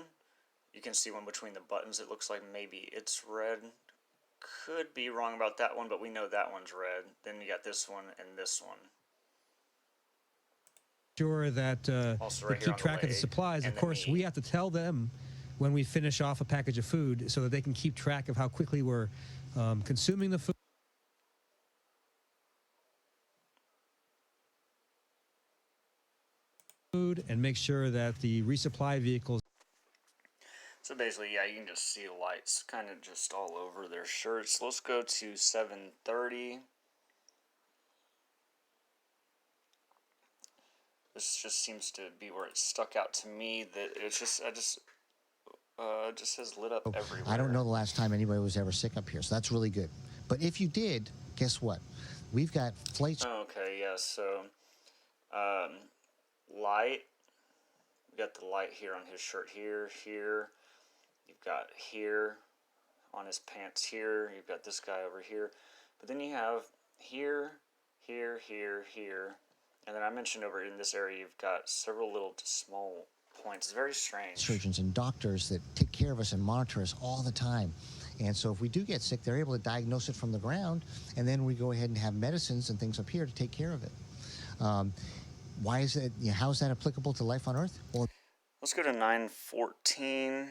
You can see one between the buttons. It looks like maybe it's red. Could be wrong about that one, but we know that one's red. Then you got this one and this one. Sure that Also they right here keep on the track of the leg supplies. and Of the course, knee. we have to tell them when we finish off a package of food so that they can keep track of how quickly we're consuming the food and make sure that the resupply vehicles... So basically, yeah, you can just see the lights kind of just all over their shirts. Let's go to 7:30. This just seems to be where it stuck out to me that it's just, it just says lit up everywhere. I don't know the last time anybody was ever sick up here, so that's really good. But if you did, guess what? We've got flights. Okay, yeah, so light. We got the light here on his shirt here. You've got here on his pants here. You've got this guy over here. But then you have here. And then I mentioned over in this area, you've got several little small points. It's very strange. Surgeons and doctors that take care of us and monitor us all the time. And so if we do get sick, they're able to diagnose it from the ground, and then we go ahead and have medicines and things up here to take care of it. Why is it, how is that applicable to life on Earth? Well, let's go to 914.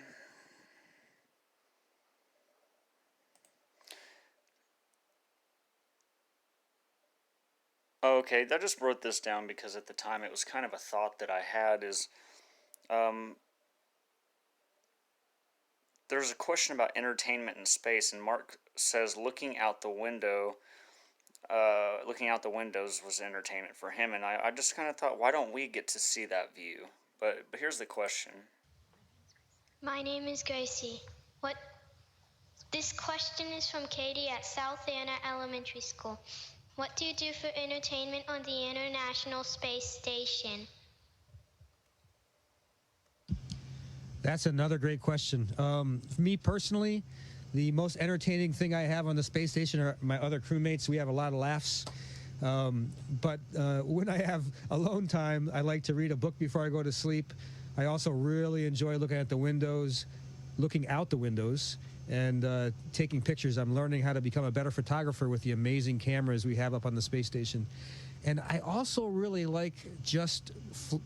Okay, I just wrote this down because at the time it was kind of a thought that I had is, there's a question about entertainment in space, and Mark says looking out the windows was entertainment for him, and I just kind of thought, why don't we get to see that view? But here's the question. My name is Gracie. This question is from Katie at South Anna Elementary School. What do you do for entertainment on the International Space Station? That's another great question. For me personally, the most entertaining thing I have on the space station are my other crewmates. We have a lot of laughs. But when I have alone time, I like to read a book before I go to sleep. I also really enjoy looking out the windows, and taking pictures. I'm learning how to become a better photographer with the amazing cameras we have up on the space station. And I also really like just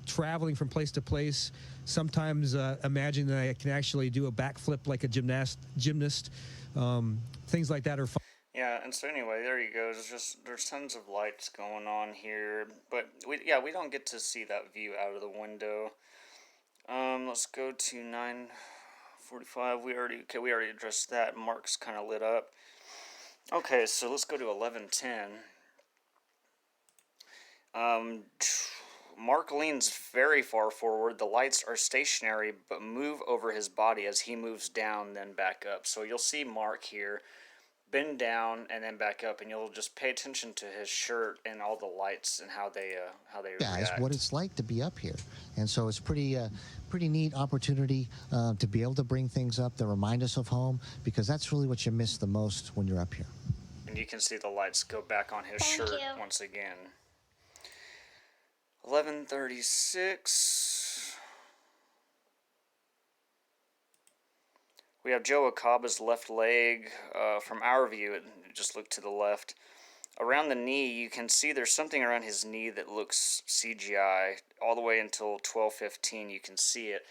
traveling from place to place. Sometimes imagine that I can actually do a backflip like a gymnast. Things like that are fun. Yeah, and so anyway, there you go. There's tons of lights going on here, but we don't get to see that view out of the window. Let's go to 9:45. We already addressed that. Mark's kind of lit up. Okay, so let's go to 11:10. Mark leans very far forward. The lights are stationary but move over his body as he moves down, then back up. So you'll see Mark here bend down and then back up, and you'll just pay attention to his shirt and all the lights and how they react. What it's like to be up here. And so it's pretty neat opportunity to be able to bring things up that remind us of home, because that's really what you miss the most when you're up here. And you can see the lights go back on his shirt once again. 11:36. We have Joe Akaba's left leg. From our view, it just looked to the left. Around the knee, you can see there's something around his knee that looks CGI. All the way until 12:15, you can see it.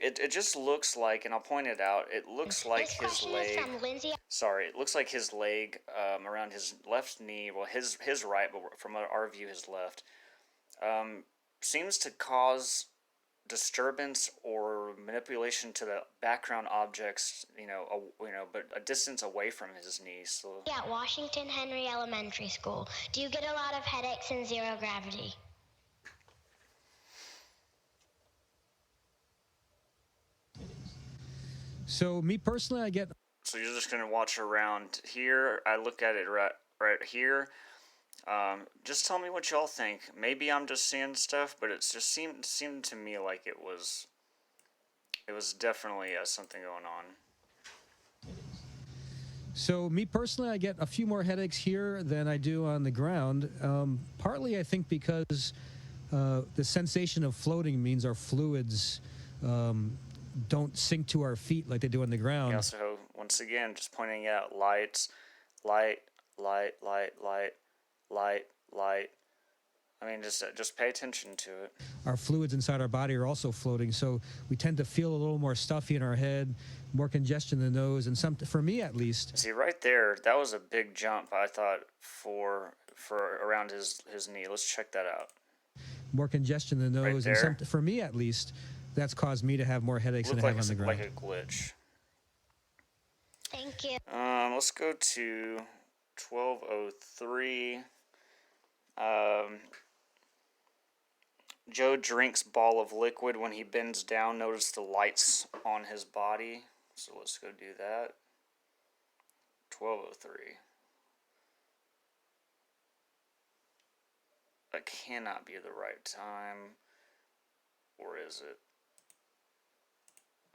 It just looks like, and I'll point it out, it looks like his leg. Sorry, it looks like his leg around his left knee, well, his right, but from our view, his left, seems to cause disturbance or manipulation to the background objects, but a distance away from his knee. So Yeah, at Washington Henry Elementary School. Do you get a lot of headaches in zero gravity? So me personally, I get. So you're just gonna watch around here. I look at it right here. Just tell me what y'all think. Maybe I'm just seeing stuff, but it just seemed to me like it was definitely something going on. So me personally, I get a few more headaches here than I do on the ground. Partly, I think, because the sensation of floating means our fluids don't sink to our feet like they do on the ground. Yeah, so once again, just pointing out lights, light. I mean, just pay attention to it. Our fluids inside our body are also floating, so we tend to feel a little more stuffy in our head, more congestion in the nose, and for me at least. See, right there, that was a big jump, I thought, for around his knee. Let's check that out. More congestion in the nose, right there. And for me at least, that's caused me to have more headaches than I have on the ground. Like a glitch. Thank you. Let's go to 12:03. Joe drinks ball of liquid when he bends down. Notice the lights on his body. So let's go do that. 12:03. That cannot be the right time. Or is it?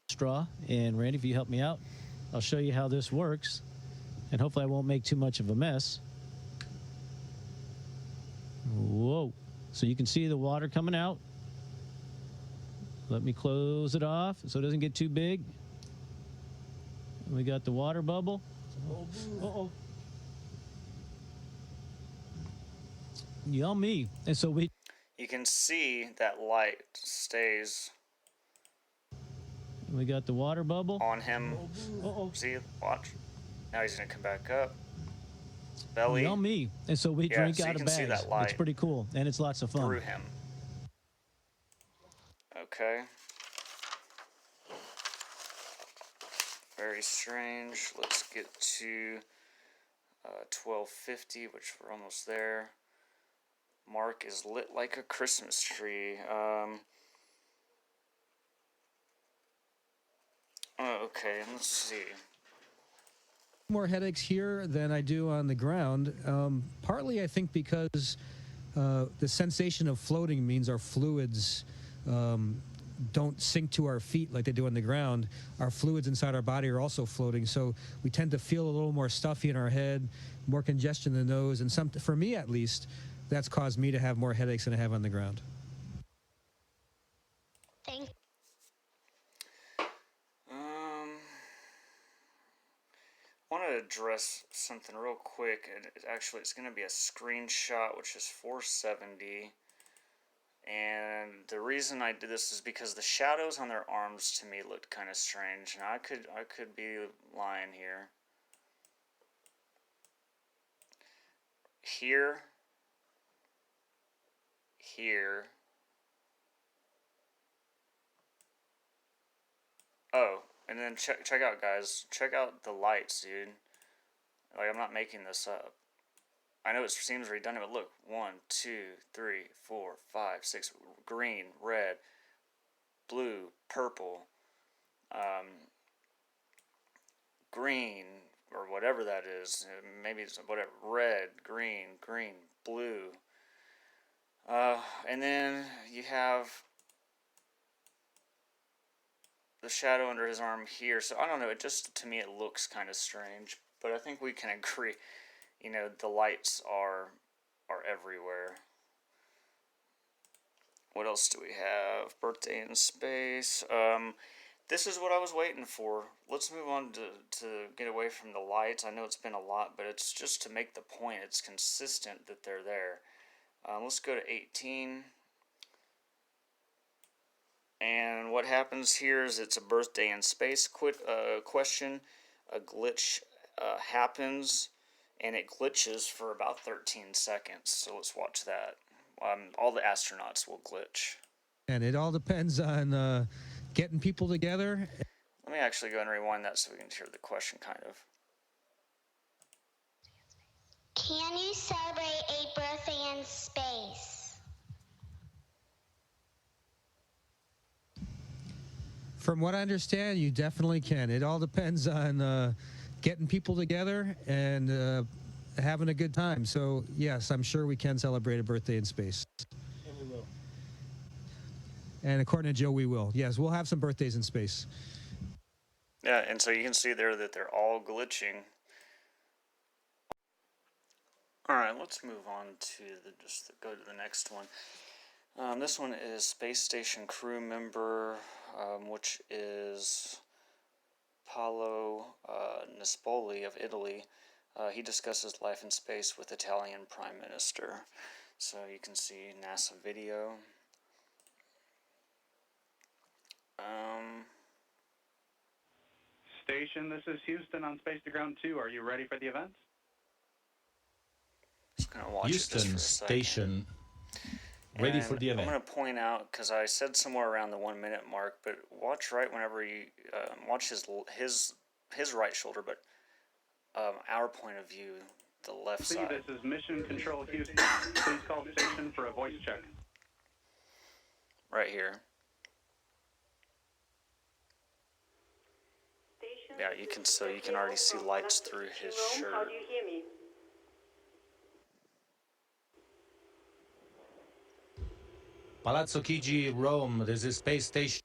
Straw. And Randy, if you help me out, I'll show you how this works. And hopefully I won't make too much of a mess. Whoa. So you can see the water coming out. Let me close it off so it doesn't get too big. We got the water bubble. Uh-oh. Yummy. And so you can see that light stays we got the water bubble on him. Uh-oh. See, watch. Now he's gonna come back up. Belly. Yummy. And so we drink out of bags. See that light it's pretty cool, and it's lots of fun. Through him. Okay. Very strange. Let's get to 1250, which we're almost there. Mark is lit like a Christmas tree. Okay, let's see. More headaches here than I do on the ground. Partly, I think, because the sensation of floating means our fluids don't sink to our feet like they do on the ground. Our fluids inside our body are also floating, so we tend to feel a little more stuffy in our head, more congestion in the nose, and for me at least, that's caused me to have more headaches than I have on the ground. Thank I want to address something real quick. Actually, it's going to be a screenshot, which is 470. And the reason I did this is because the shadows on their arms to me looked kind of strange. Now I could be lying here. Here. Oh, and then check out, guys. Check out the lights, dude. Like, I'm not making this up. I know it seems redundant, but look. 1, 2, 3, 4, 5, 6. Green, red, blue, purple, green, or whatever that is. Maybe it's whatever. Red, green, blue. And then you have the shadow under his arm here. So I don't know. It just, to me, it looks kind of strange. But I think we can agree, you know, the lights are everywhere. What else do we have? Birthday in space. This is what I was waiting for. Let's move on to get away from the lights. I know it's been a lot, but it's just to make the point. It's consistent that they're there. Let's go to 18. And what happens here is it's a birthday in space question. A glitch happens, and it glitches for about 13 seconds. So let's watch that. All the astronauts will glitch. And it all depends on getting people together. Let me actually go and rewind that so we can hear the question kind of. Can you celebrate a birthday in space? From what I understand, you definitely can. It all depends on getting people together and having a good time. So, yes, I'm sure we can celebrate a birthday in space. And we will. And according to Joe, we will. Yes, we'll have some birthdays in space. Yeah, and so you can see there that they're all glitching. All right, let's move on to go to the next one. This one is Space Station crew member, which is Paolo Nespoli of Italy. He discusses life in space with Italian Prime Minister. So you can see NASA video. Station, this is Houston on Space to Ground 2. Are you ready for the event? Just gonna watch Houston Station, ready for the event. I'm going to point out, because I said somewhere around the 1 minute mark, but watch right whenever you watch his right shoulder, but our point of view, the left side. This is Mission Control Houston. Please call station for a voice check. Right here. Yeah, you can already see lights through his shirt. How do you hear me? Palazzo Chigi, Rome, this is Space Station.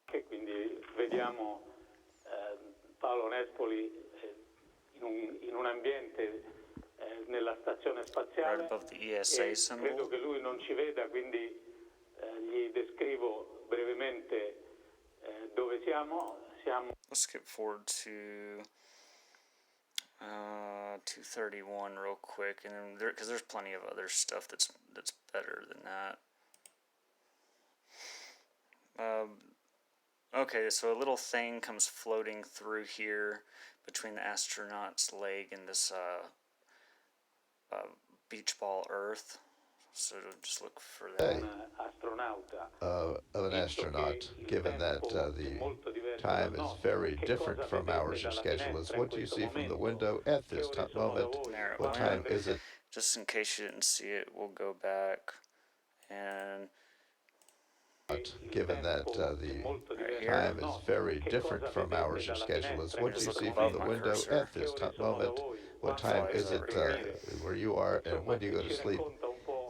Quindi vediamo Paolo Nespoli in un ambiente nella stazione spaziale. Right above the ESA symbol. Credo che lui non ci veda, quindi gli descrivo brevemente dove siamo. Let's skip forward to 231 real quick, and then because there's plenty of other stuff that's better than that. Okay, so a little thing comes floating through here between the astronaut's leg and this beach ball Earth. So just look for that. Of an astronaut, given that the time is very different from ours. Your schedule is. What do you see from the window at this moment? There it What time went. is it? Just in case you didn't see it, we'll go back and. Given that the time is very different from ours. Your schedule is. What do you see from the window at this moment? What time is it where you are, and when do you go to sleep?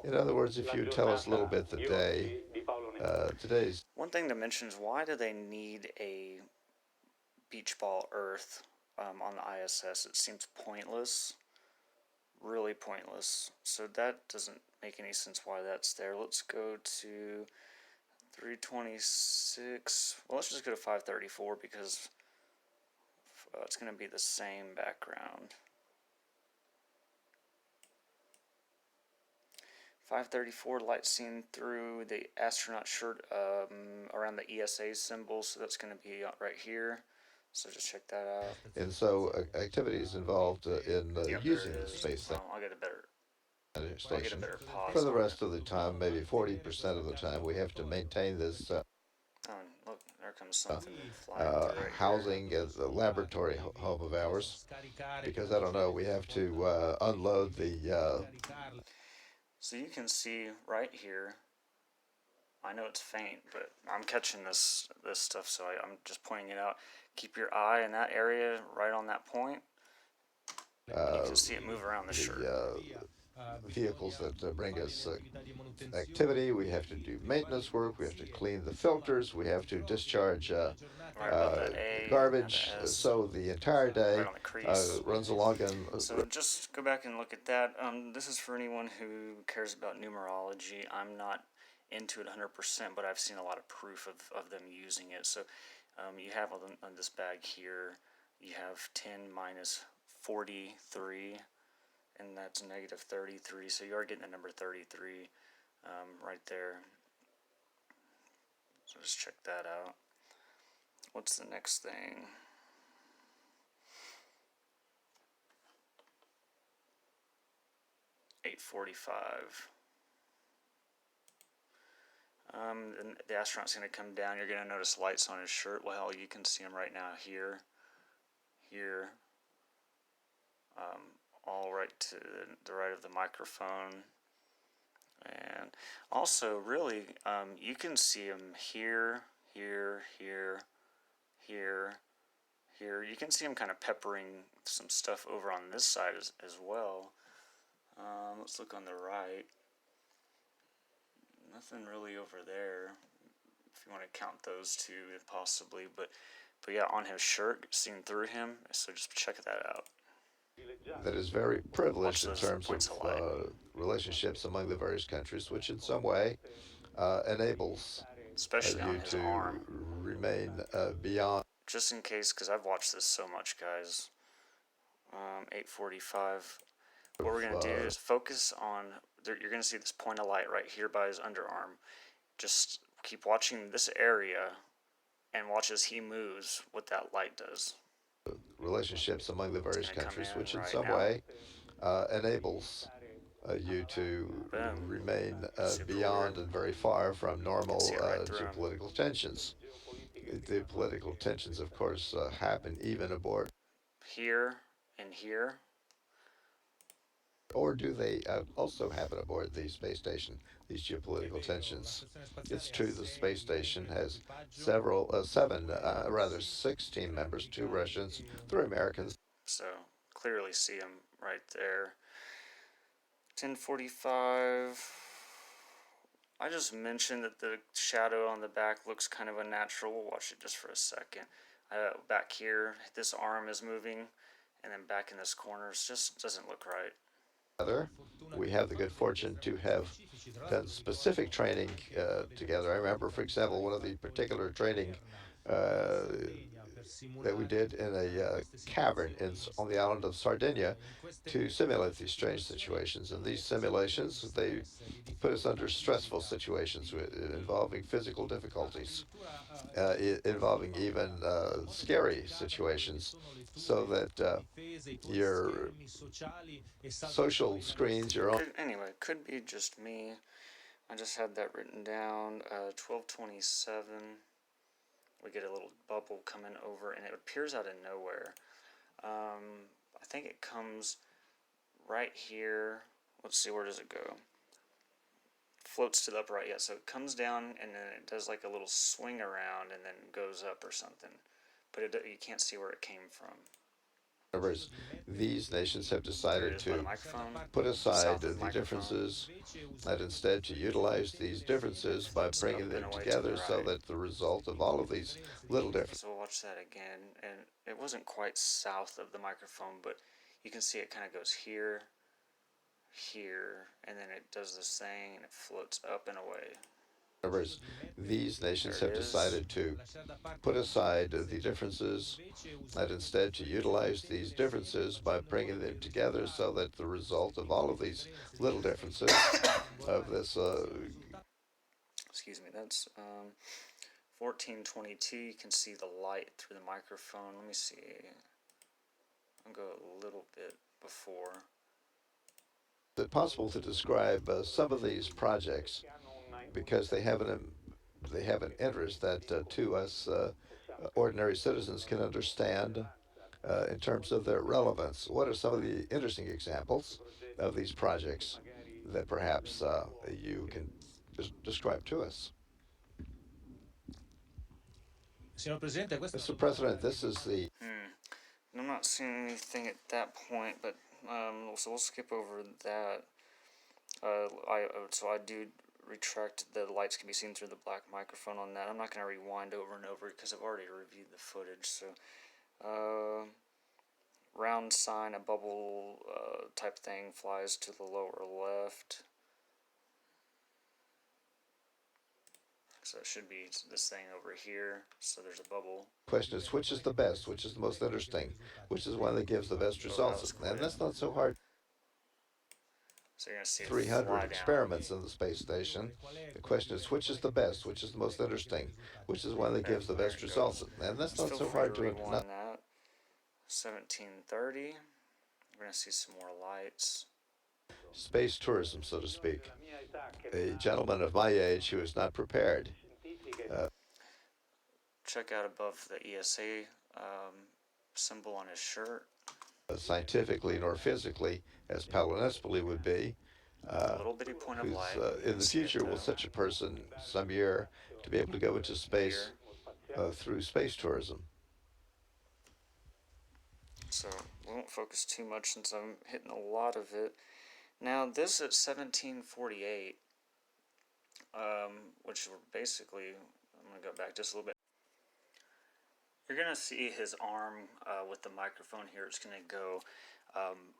In other words, if you tell us a little bit the day, today's. One thing to mention is, why do they need a beach ball Earth on the ISS? It seems pointless, really pointless. So that doesn't make any sense why that's there. Let's go to 326. Well, let's just go to 534 because it's going to be the same background. 534, light seen through the astronaut shirt around the ESA symbol, so that's going to be right here. So just check that out. And so activities involved in using the space thing. I'll get a better Station. pause For the rest of the time, maybe 40% of the time, we have to maintain this oh, look, there comes something flying through right housing as a laboratory home of ours. Because I don't know, we have to unload the. So you can see right here. I know it's faint, but I'm catching this stuff, so I'm just pointing it out. Keep your eye in that area, right on that point. You can see it move around the shirt. Vehicles that bring us activity. We have to do maintenance work. We have to clean the filters. We have to discharge garbage. So the entire day runs along. So just go back and look at that. This is for anyone who cares about numerology. I'm not into it 100%, but I've seen a lot of proof of them using it. So you have on this bag here, you have 10 minus 43. And that's negative 33, so you are getting the number 33 right there. So just check that out. What's the next thing? $8:45. And the astronaut's going to come down. You're going to notice lights on his shirt. Well, you can see him right now here, all right to the right of the microphone. And also, really, you can see him here. You can see him kind of peppering some stuff over on this side as well. Let's look on the right. Nothing really over there, if you want to count those two, possibly. But yeah, on his shirt, seen through him. So just check that out. That is very privileged in terms of relationships among the various countries, which in some way enables especially on his to arm. Remain beyond. Just in case, because I've watched this so much, guys. 8:45. What we're going to do is focus on, you're going to see this point of light right here by his underarm. Just keep watching this area and watch as he moves what that light does. Relationships among the various countries, which in some way enables you to remain beyond and very far from normal geopolitical tensions. The political tensions, of course, happen even aboard. Here and here. Or do they also happen aboard the space station, these geopolitical tensions? It's true the space station has 16 members, 2 Russians, 3 Americans. So clearly see them right there. 10:45. I just mentioned that the shadow on the back looks kind of unnatural. We'll watch it just for a second. Back here, this arm is moving, and then back in this corner, it just doesn't look right. We have the good fortune to have done specific training together. I remember, for example, one of the particular training that we did in a cavern on the island of Sardinia to simulate these strange situations. And these simulations, they put us under stressful situations involving physical difficulties, involving even scary situations, so that your social screens, your own. Anyway, could be just me. I just had that written down. 1227. We get a little bubble coming over, and it appears out of nowhere. I think it comes right here. Let's see, where does it go? Floats to the upright, yeah. So it comes down, and then it does like a little swing around, and then goes up or something. But you can't see where it came from. These nations have decided to put aside the differences and instead to utilize these differences by bringing them together so that the result of all of these little differences. So we'll watch that again, and it wasn't quite south of the microphone, but you can see it kind of goes here, here, and then it does this thing, and it floats up and away. These nations have decided to put aside the differences and instead to utilize these differences by bringing them together so that the result of all of these little differences of this excuse me, that's 1422. You can see the light through the microphone. Let me see. I'll go a little bit before. Is it possible to describe some of these projects because they have an interest that to us ordinary citizens can understand in terms of their relevance? What are some of the interesting examples of these projects that perhaps you can describe to us? Mr. President, this is the. I'm not seeing anything at that point, but so we'll skip over that. So I do retract the lights can be seen through the black microphone on that. I'm not going to rewind over and over because I've already reviewed the footage. So round sign, a bubble type thing flies to the lower left. So it should be this thing over here. So there's a bubble. Question is, which is the best? Which is the most interesting? Which is one that gives the best results? And that's not so hard. So you're going to see 300 experiments in the space station. The question is, which is the best? Which is the most interesting? Which is one that gives the best results? And that's not so hard to rewind that. 1730. We're going to see some more lights. Space tourism, so to speak. A gentleman of my age who is not prepared. Check out above the ESA symbol on his shirt. Scientifically nor physically, as Palinespoli would be, a little bitty point of light. In the future, will such a person some year to be able to go into space through space tourism? So we won't focus too much since I'm hitting a lot of it. Now this at 1748, which were basically, I'm going to go back just a little bit. You're going to see his arm with the microphone here. It's going to go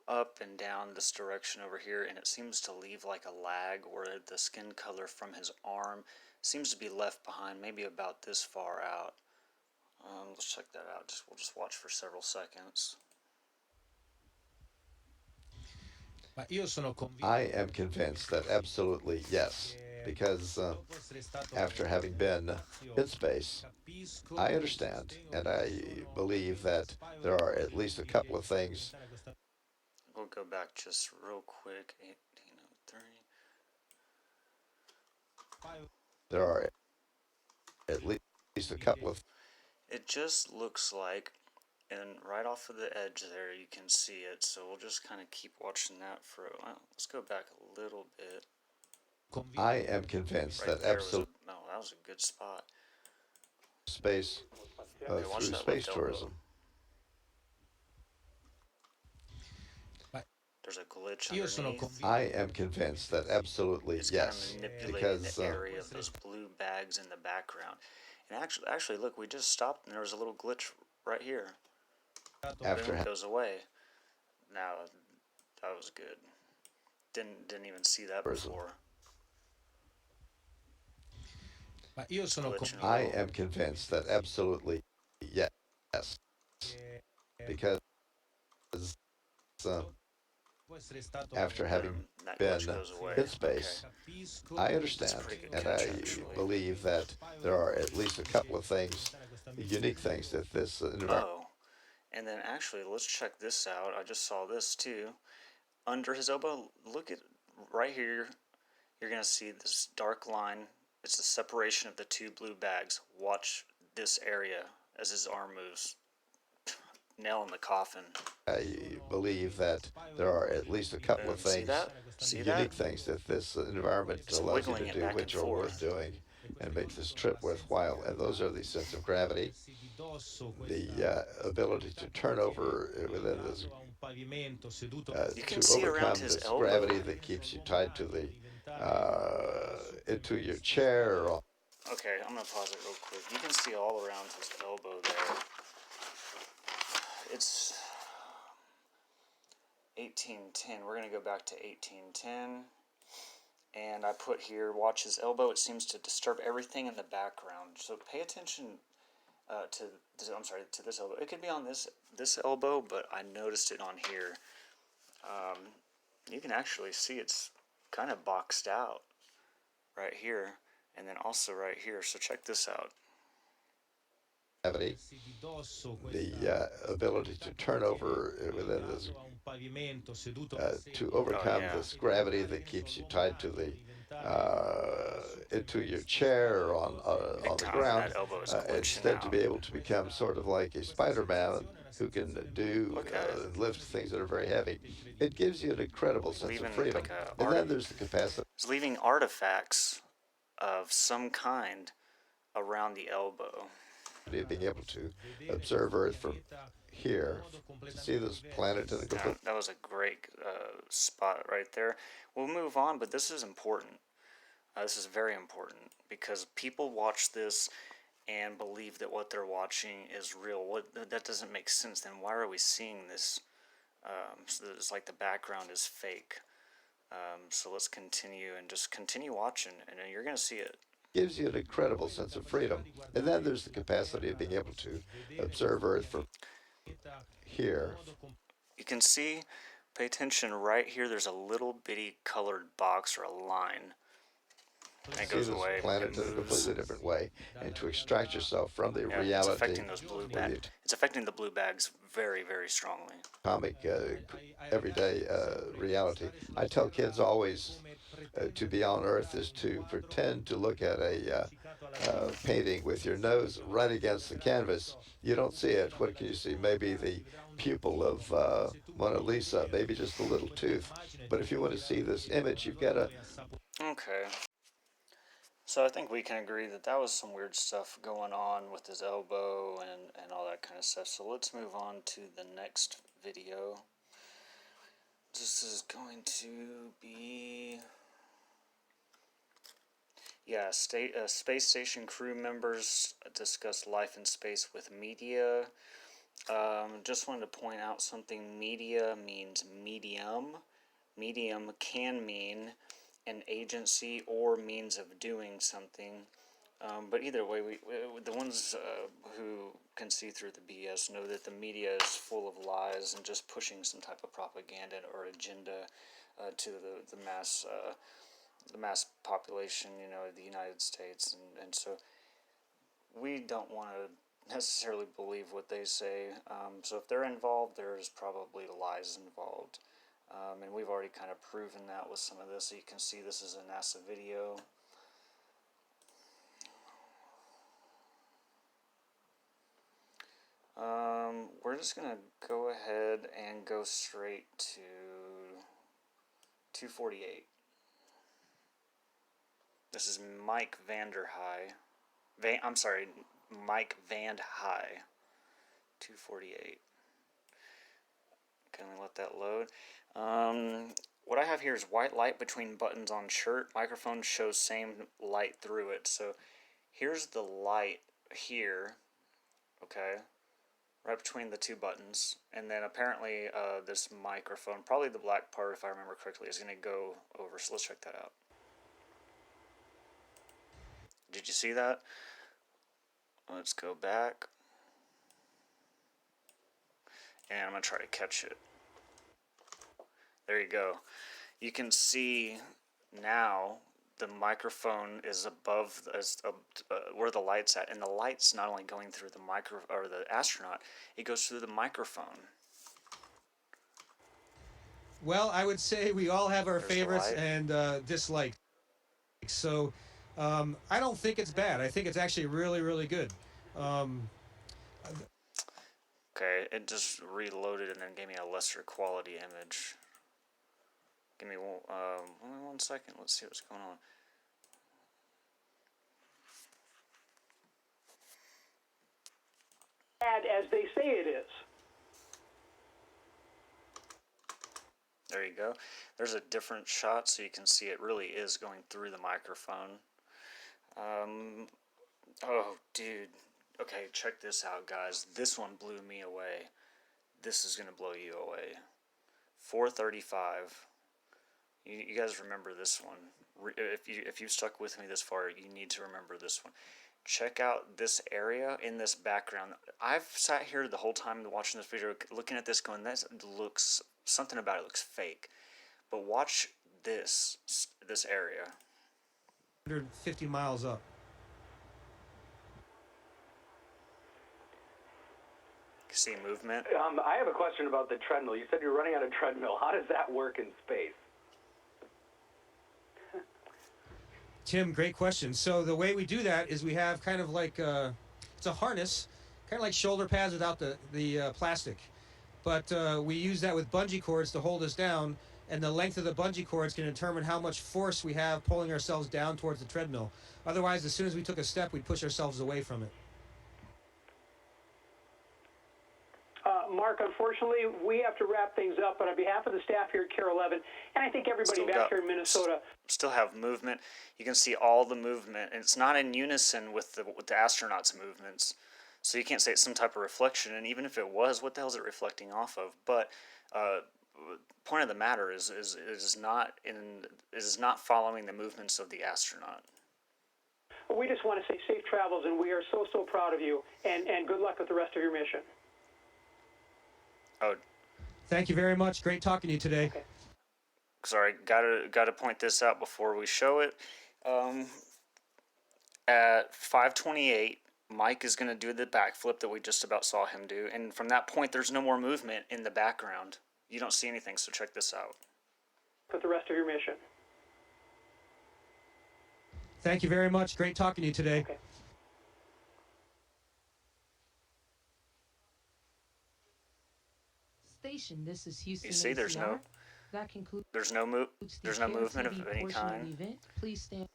up and down this direction over here, and it seems to leave like a lag where the skin color from his arm seems to be left behind, maybe about this far out. Let's check that out. We'll just watch for several seconds. I am convinced that absolutely yes, because after having been in space, I understand and I believe that there are at least a couple of things. We'll go back just real quick. 1803. There are at least a couple of. It just looks like, and right off of the edge there, you can see it. So we'll just kind of keep watching that for a while. Let's go back a little bit. I am convinced that absolutely. No, that was a good spot. Space through space tourism. There's a glitch underneath. I am convinced that absolutely it's yes, kind of manipulating because the area of those blue bags in the background. And actually, look, we just stopped and there was a little glitch right here. After it goes away. Now, that was good. Didn't even see that before. I am convinced that absolutely yes, because uh, after having that been glitch goes away. in space, Okay. I understand and I believe that there are at least a couple of things, unique things that this environment. Oh, and then actually, let's check this out. I just saw this too. Under his elbow, look at right here. You're going to see this dark line. It's the separation of the two blue bags. Watch this area as his arm moves. Nail in the coffin. I believe that there are at least a couple of See things, that? See unique that? things that this environment It's allows you to wiggling it do, back which and are worth forth. doing and make this trip worthwhile. And those are the sense of gravity, the ability to turn over within this, You can to see around overcome his this elbow. gravity that keeps you tied to the into your chair. Okay, I'm gonna pause it real quick. You can see all around his elbow there. It's 1810. We're gonna go back to 1810. And I put here, watch his elbow. It seems to disturb everything in the background. So pay attention to this elbow. It could be on this elbow, but I noticed it on here. You can actually see it's kind of boxed out right here, and then also right here. So check this out. Gravity, the ability to turn over within this, to overcome this gravity that keeps you tied to the into your chair or on the ground. That elbow is Instead, to out. be able to become sort of like a Spider-Man who can do and lift things that are very heavy. It gives you an incredible sense of freedom. And then there's the capacity. It's leaving artifacts of some kind around the elbow. Of being able to observe Earth from here, to see this planet in a complete. That was a great spot right there. We'll move on, but this is important. This is very important because people watch this and believe that what they're watching is real. That doesn't make sense. Then why are we seeing this? So it's like the background is fake. So let's continue and just continue watching, and you're going to see it. Gives you an incredible sense of freedom. And then there's the capacity of being able to observe Earth from here. You can see, pay attention right here, there's a little bitty colored box or a line. And it goes away. See this planet in a completely different way, and to extract yourself from the reality. It's affecting those blue bags. It's affecting the blue bags very, very strongly. Comic, everyday reality. I tell kids always to be on Earth is to pretend to look at a painting with your nose right against the canvas. You don't see it. What can you see? Maybe the pupil of Mona Lisa, maybe just a little tooth. But if you want to see this image, you've got to. Okay. So I think we can agree that was some weird stuff going on with his elbow and all that kind of stuff. So let's move on to the next video. This is going to be... Yeah, space station crew members discuss life in space with media. Just wanted to point out something. Media means medium. Medium can mean an agency or means of doing something. But either way, the ones who can see through the BS know that the media is full of lies and just pushing some type of propaganda or agenda to the mass population, of the United States, and so we don't want to necessarily believe what they say. So if they're involved, there's probably lies involved. And we've already kind of proven that with some of this. So you can see this is a NASA video. We're just going to go ahead and go straight to 248. This is Mike Vanderhei. Mike Van High. 248. Okay, let me let that load. What I have here is white light between buttons on shirt. Microphone shows same light through it. So here's the light here. Okay. right between the two buttons, and then apparently this microphone, probably the black part if I remember correctly, is going to go over. So let's check that out. Did you see that? Let's go back, and I'm going to try to catch it. There you go. You can see now the microphone is above where the light's at, and the light's not only going through the astronaut, it goes through the microphone. Well, I would say we all have our favorites and dislikes. So I don't think it's bad. I think it's actually really, really good. Okay, it just reloaded and then gave me a lesser quality image. Give me only 1 second. Let's see what's going on. As they say it is. There you go. There's a different shot so you can see it really is going through the microphone. Oh, dude. Okay, check this out, guys. This one blew me away. This is going to blow you away. 435. You guys remember this one. If you've stuck with me this far, you need to remember this one. Check out this area in this background. I've sat here the whole time watching this video, looking at this going, that looks, something about it looks fake. But watch this area. 150 miles up. See movement? I have a question about the treadmill. You said you're running on a treadmill. How does that work in space? Tim, great question. So the way we do that is we have kind of like it's a harness, kind of like shoulder pads without the plastic. But we use that with bungee cords to hold us down, and the length of the bungee cords can determine how much force we have pulling ourselves down towards the treadmill. Otherwise, as soon as we took a step, we'd push ourselves away from it. Mark, unfortunately, we have to wrap things up, but on behalf of the staff here at Care 11, and I think everybody back here in Minnesota... Still have movement. You can see all the movement, and it's not in unison with the astronauts' movements. So you can't say it's some type of reflection, and even if it was, what the hell is it reflecting off of? But point of the matter is it is not following the movements of the astronaut. We just want to say safe travels, and we are so, so proud of you, and good luck with the rest of your mission. Oh, thank you very much. Great talking to you today. Okay. Sorry, gotta point this out before we show it. At 5:28, Mike is gonna do the backflip that we just about saw him do, and from that point, there's no more movement in the background. You don't see anything, so check this out. With the rest of your mission. Thank you very much. Great talking to you today. Okay. Station, this is Houston. You see, there's no movement of any kind. Please stand.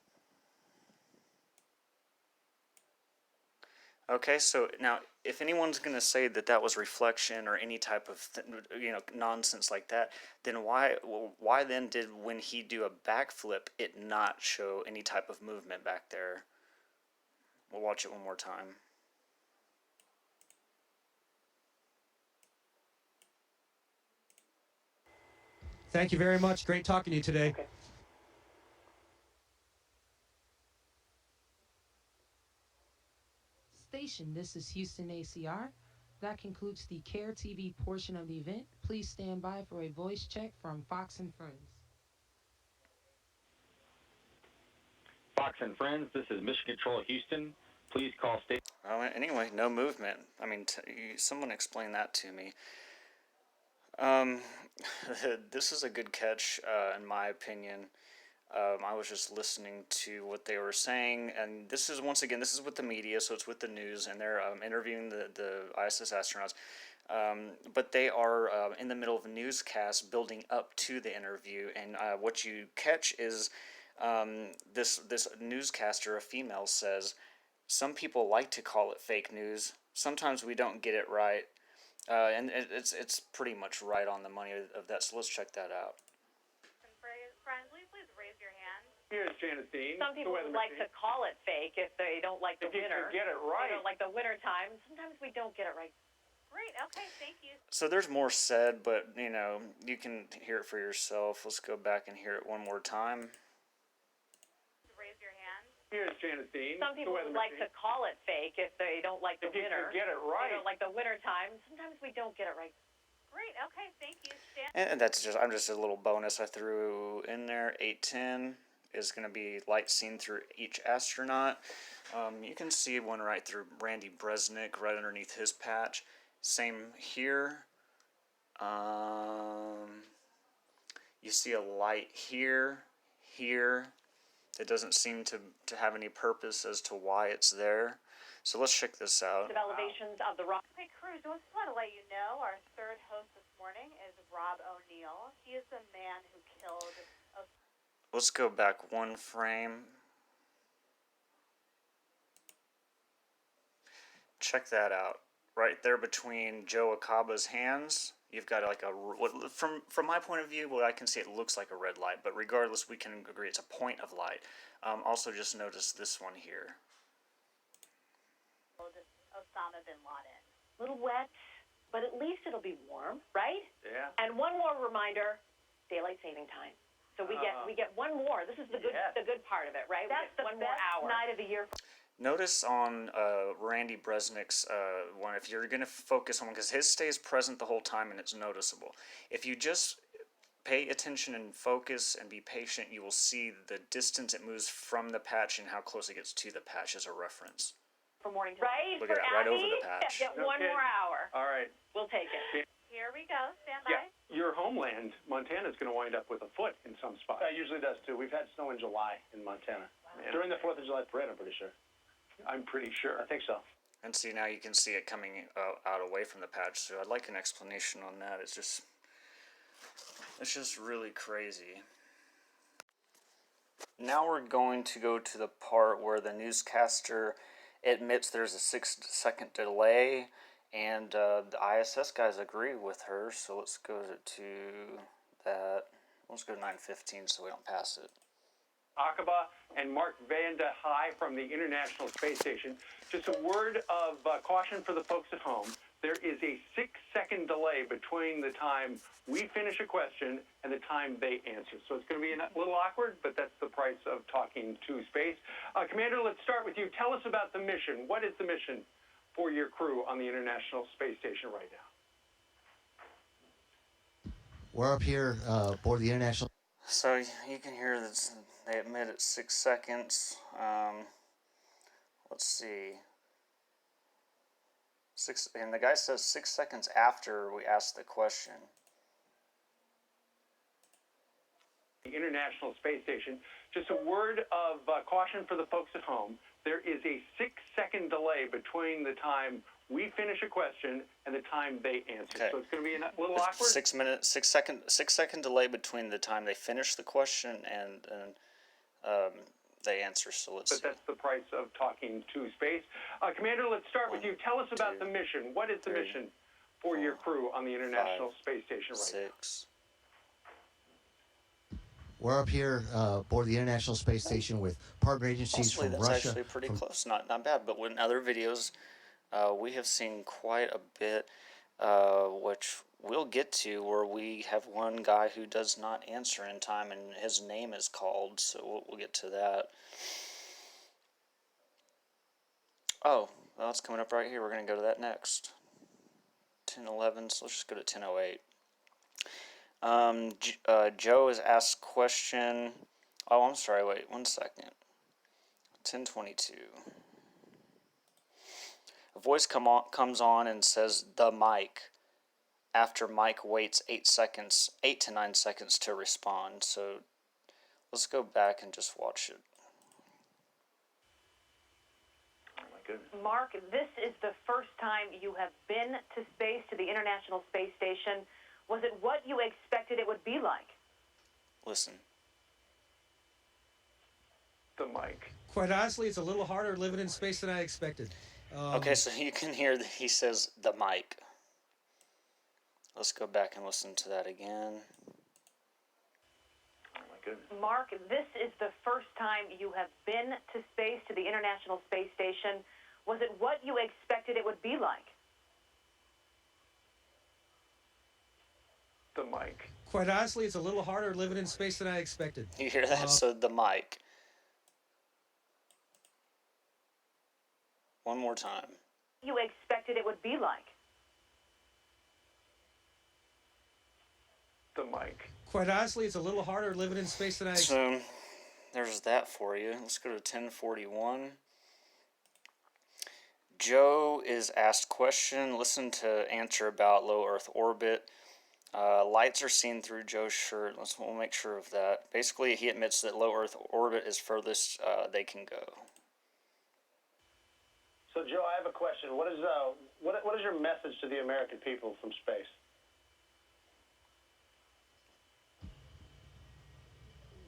Okay, so now if anyone's going to say that that was reflection or any type of nonsense like that, then why then did when he do a backflip it not show any type of movement back there? We'll watch it one more time. Thank you very much. Great talking to you today. Okay. Station, this is Houston ACR. That concludes the Care TV portion of the event. Please stand by for a voice check from Fox and Friends. Fox and Friends, this is Mission Control Houston. Please call station. Well, anyway, no movement. I mean, someone explain that to me. This is a good catch, in my opinion. I was just listening to what they were saying, and this is, once again, this is with the media, so it's with the news, and they're interviewing the ISS astronauts. But they are in the middle of a newscast building up to the interview, and what you catch is this newscaster, a female, says, "Some people like to call it fake news. Sometimes we don't get it right." And it's pretty much right on the money of that, so let's check that out. Friends, will you please raise your hand? Here's Janetine. Some people would like to call it fake if they don't like the winter. If you get it right. They don't like the winter time. Sometimes we don't get it right. Great. Okay. Thank you. So there's more said, but you know, you can hear it for yourself. Let's go back and hear it one more time. Raise your hand. Here's Janetine. Some people would like to call it fake if they don't like the If you winter. could get it right. They don't like the winter time. Sometimes we don't get it right. Great. Okay. Thank you. Stan. And that's just, I'm just a little bonus I threw in there. 810 is going to be light seen through each astronaut. You can see one right through Randy Bresnik, right underneath his patch. Same here. You see a light here, here. It doesn't seem to have any purpose as to why it's there. So let's check this out. Elevations of the rock. Hey, crew, so I just want to let you know our third host this morning is Rob O'Neill. He is the man who killed. Let's go back one frame. Check that out. Right there between Joe Akaba's hands, you've got like from my point of view, what I can see, it looks like a red light. But regardless, we can agree it's a point of light. Also, just notice this one here. Osama bin Laden. A little wet, but at least it'll be warm, right? Yeah. And one more reminder: daylight saving time. So we get one more. This is the good part of it, right? That's the one more hour. Night of the year. Notice on Randy Bresnik's one, if you're going to focus on, because his stays present the whole time and it's noticeable. If you just pay attention and focus and be patient, you will see the distance it moves from the patch and how close it gets to the patch as a reference. For morning time. Right? Look at that, right over the patch. Get one more hour. All right. We'll take it. Here we go. Stand by. Yeah. Your homeland, Montana, is going to wind up with a foot in some spots. It usually does, too. We've had snow in July in Montana. Wow. During the 4th of July parade, I'm pretty sure. I'm pretty sure. I think so. And see, now you can see it coming out away from the patch. So I'd like an explanation on that. It's just really crazy. Now we're going to go to the part where the newscaster admits there's a 6-second delay, and the ISS guys agree with her. So let's go to that. Let's go to 9:15 so we don't pass it. Aqaba and Mark Vanda High from the International Space Station. Just a word of caution for the folks at home. There is a 6-second delay between the time we finish a question and the time they answer. So it's going to be a little awkward, but that's the price of talking to space. Commander, let's start with you. Tell us about the mission. What is the mission for your crew on the International Space Station right now? We're up here aboard the International. So you can hear that they admit it's 6 seconds. Let's see. And the guy says 6 seconds after we ask the question. The International Space Station. Just a word of caution for the folks at home. There is a 6-second delay between the time we finish a question and the time they answer. Okay. So it's going to be a little awkward. 6 second delay between the time they finish the question and they answer. So let's see. But that's the price of talking to space. Commander, let's start with you. Tell us about the mission. What is the mission for your crew on the International Space Station right now? 6. We're up here aboard the International Space Station with partner agencies Mostly from that's Russia. actually pretty close. Not bad. But in other videos, we have seen quite a bit, which we'll get to, where we have one guy who does not answer in time and his name is called. So we'll get to that. Oh, well, it's coming up right here. We're going to go to that next. 10:11. So let's just go to 10:08. Joe has asked question. Oh, I'm sorry. Wait 1 second. 10:22. A voice comes on and says the mic. After Mike waits 8 to 9 seconds to respond. So let's go back and just watch it. Oh my goodness. Mark, this is the first time you have been to space, to the International Space Station. Was it what you expected it would be like? Listen. The mic. Quite honestly, it's a little harder living in space than I expected. Okay, so you can hear that he says the mic. Let's go back and listen to that again. Oh my goodness. Mark, this is the first time you have been to space, to the International Space Station. Was it what you expected it would be like? The mic. Quite honestly, it's a little harder living in space than I expected. You hear that? So the mic. One more time. You expected it would be like. The mic. Quite honestly, it's a little harder living in space than I expected. So there's that for you. Let's go to 1041. Joe is asked question. Listen to answer about low Earth orbit. Lights are seen through Joe's shirt. We'll make sure of that. Basically, he admits that low Earth orbit is furthest they can go. So, Joe, I have a question. What is your message to the American people from space?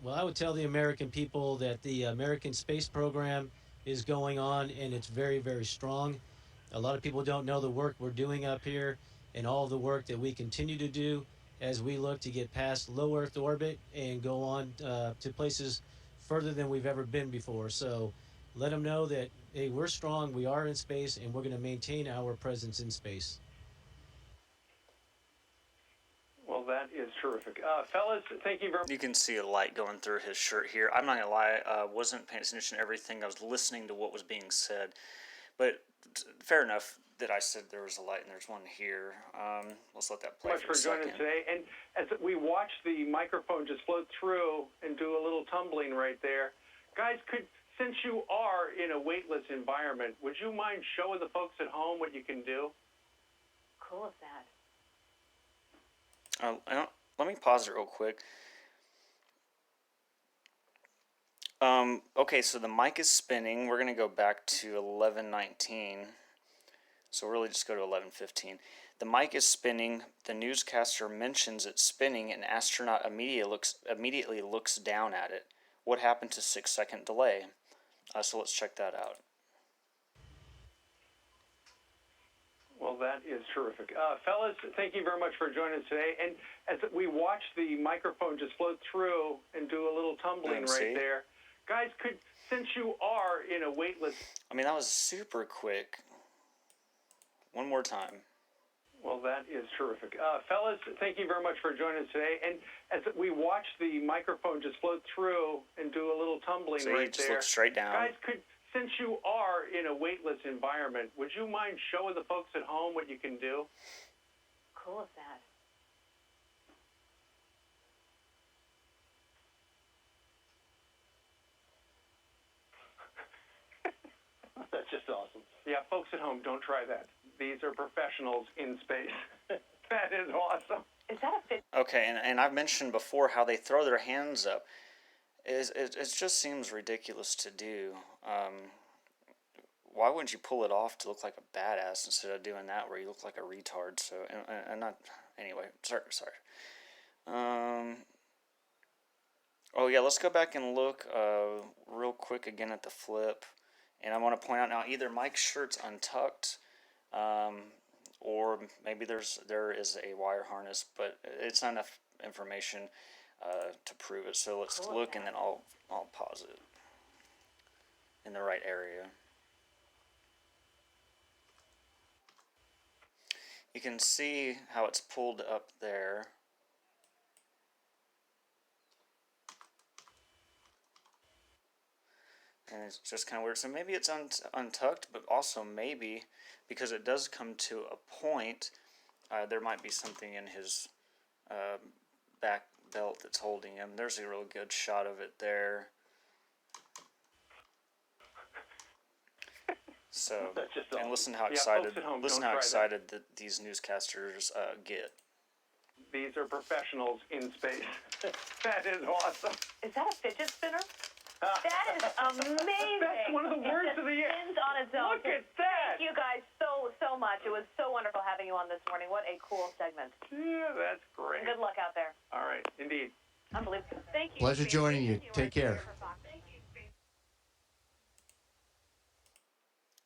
Well, I would tell the American people that the American space program is going on, and it's very, very strong. A lot of people don't know the work we're doing up here and all the work that we continue to do as we look to get past low Earth orbit and go on to places further than we've ever been before. So let them know that, hey, we're strong, we are in space, and we're going to maintain our presence in space. Well, that is terrific. Fellas, thank you very much. You can see a light going through his shirt here. I'm not going to lie, I wasn't paying attention to everything. I was listening to what was being said. But fair enough that I said there was a light and there's one here. Let's let that play Much for joining us today. And as we watch the microphone just float through and do a little tumbling right there, guys, since you are in a weightless environment, would you mind showing the folks at home what you can do? Cool is that? Let me pause it real quick. Okay, so the mic is spinning. We're going to go back to 11:19. So really just go to 11:15. The mic is spinning. The newscaster mentions it's spinning. An astronaut immediately looks down at it. What happened to 6-second delay? So let's check that out. Well, that is terrific. Fellas, thank you very much for joining us today. And as we watch the microphone just float through and do a little tumbling right there, guys, since you are in a weightless... I mean, that was super quick. One more time. Well, that is terrific. Fellas, thank you very much for joining us today. And as we watch the microphone just float through and do a little tumbling so right just there, look straight down. guys, since you are in a weightless environment, would you mind showing the folks at home what you can do? Cool is that? That's just awesome. Yeah, folks at home, don't try that. These are professionals in space. That is awesome. Is that a fit? Okay, and I've mentioned before how they throw their hands up. It just seems ridiculous to do. Why wouldn't you pull it off to look like a badass instead of doing that where you look like a retard? So and not anyway. Sorry. Oh yeah, let's go back and look real quick again at the flip, and I want to point out now either Mike's shirt's untucked, or maybe there is a wire harness, but it's not enough information to prove it. So let's look, and then I'll pause it in the right area. You can see how it's pulled up there. And it's just kind of weird. So maybe it's untucked, but also maybe because it does come to a point, there might be something in his back belt that's holding him. There's a real good shot of it there. So, and listen how excited, that these newscasters get. These are professionals in space. That is awesome. Is that a fidget spinner? That is amazing. That's one of the words of the year. It spins on its own. Look at that. Thank you guys so much. It was so wonderful having you on this morning. What a cool segment. Yeah, that's great. And good luck out there. All right, indeed. Unbelievable. Thank you. Pleasure joining you. Take care.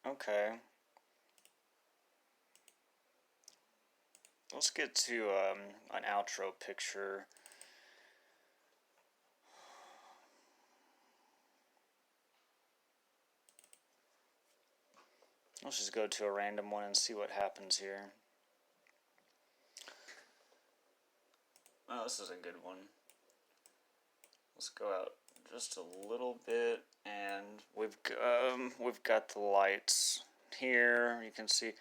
Okay. Let's get to an outro picture. Let's just go to a random one and see what happens here. Oh, this is a good one. Let's go out just a little bit, and we've got the lights here. You can see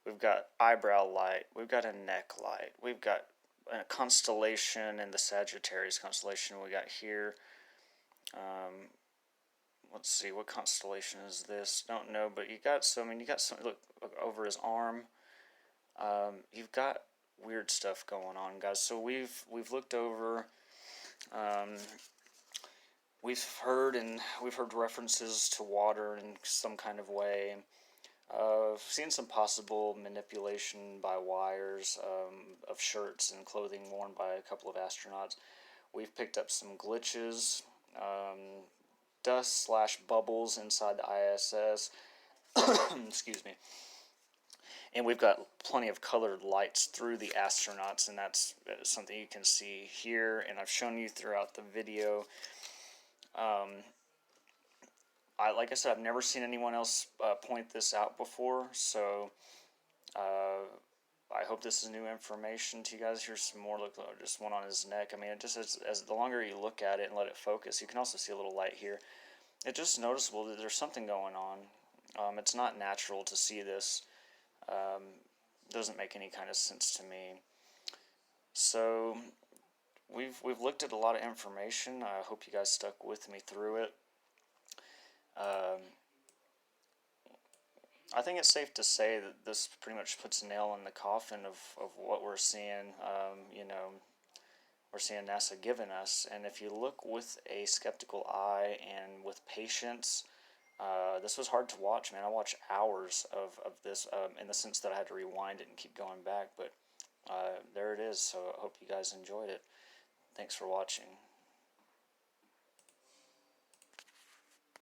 we've got eyebrow light, we've got a neck light, we've got a constellation in the Sagittarius constellation we got here. Let's see, what constellation is this? Don't know, but you got some. Look over his arm. You've got weird stuff going on, guys. So we've looked over. We've heard references to water in some kind of way. Seen some possible manipulation by wires of shirts and clothing worn by a couple of astronauts. We've picked up some glitches, dust/bubbles inside the ISS. Excuse me. And we've got plenty of colored lights through the astronauts, and that's something you can see here, and I've shown you throughout the video. Like I said, I've never seen anyone else point this out before, so I hope this is new information to you guys. Here's some more. Look, just one on his neck. I mean, it just as the longer you look at it and let it focus, you can also see a little light here. It's just noticeable that there's something going on. It's not natural to see this. Doesn't make any kind of sense to me. So we've looked at a lot of information. I hope you guys stuck with me through it. I think it's safe to say that this pretty much puts a nail in the coffin of what we're seeing. We're seeing NASA giving us, and if you look with a skeptical eye and with patience, this was hard to watch, man. I watched hours of this in the sense that I had to rewind it and keep going back, but there it is. So I hope you guys enjoyed it. Thanks for watching.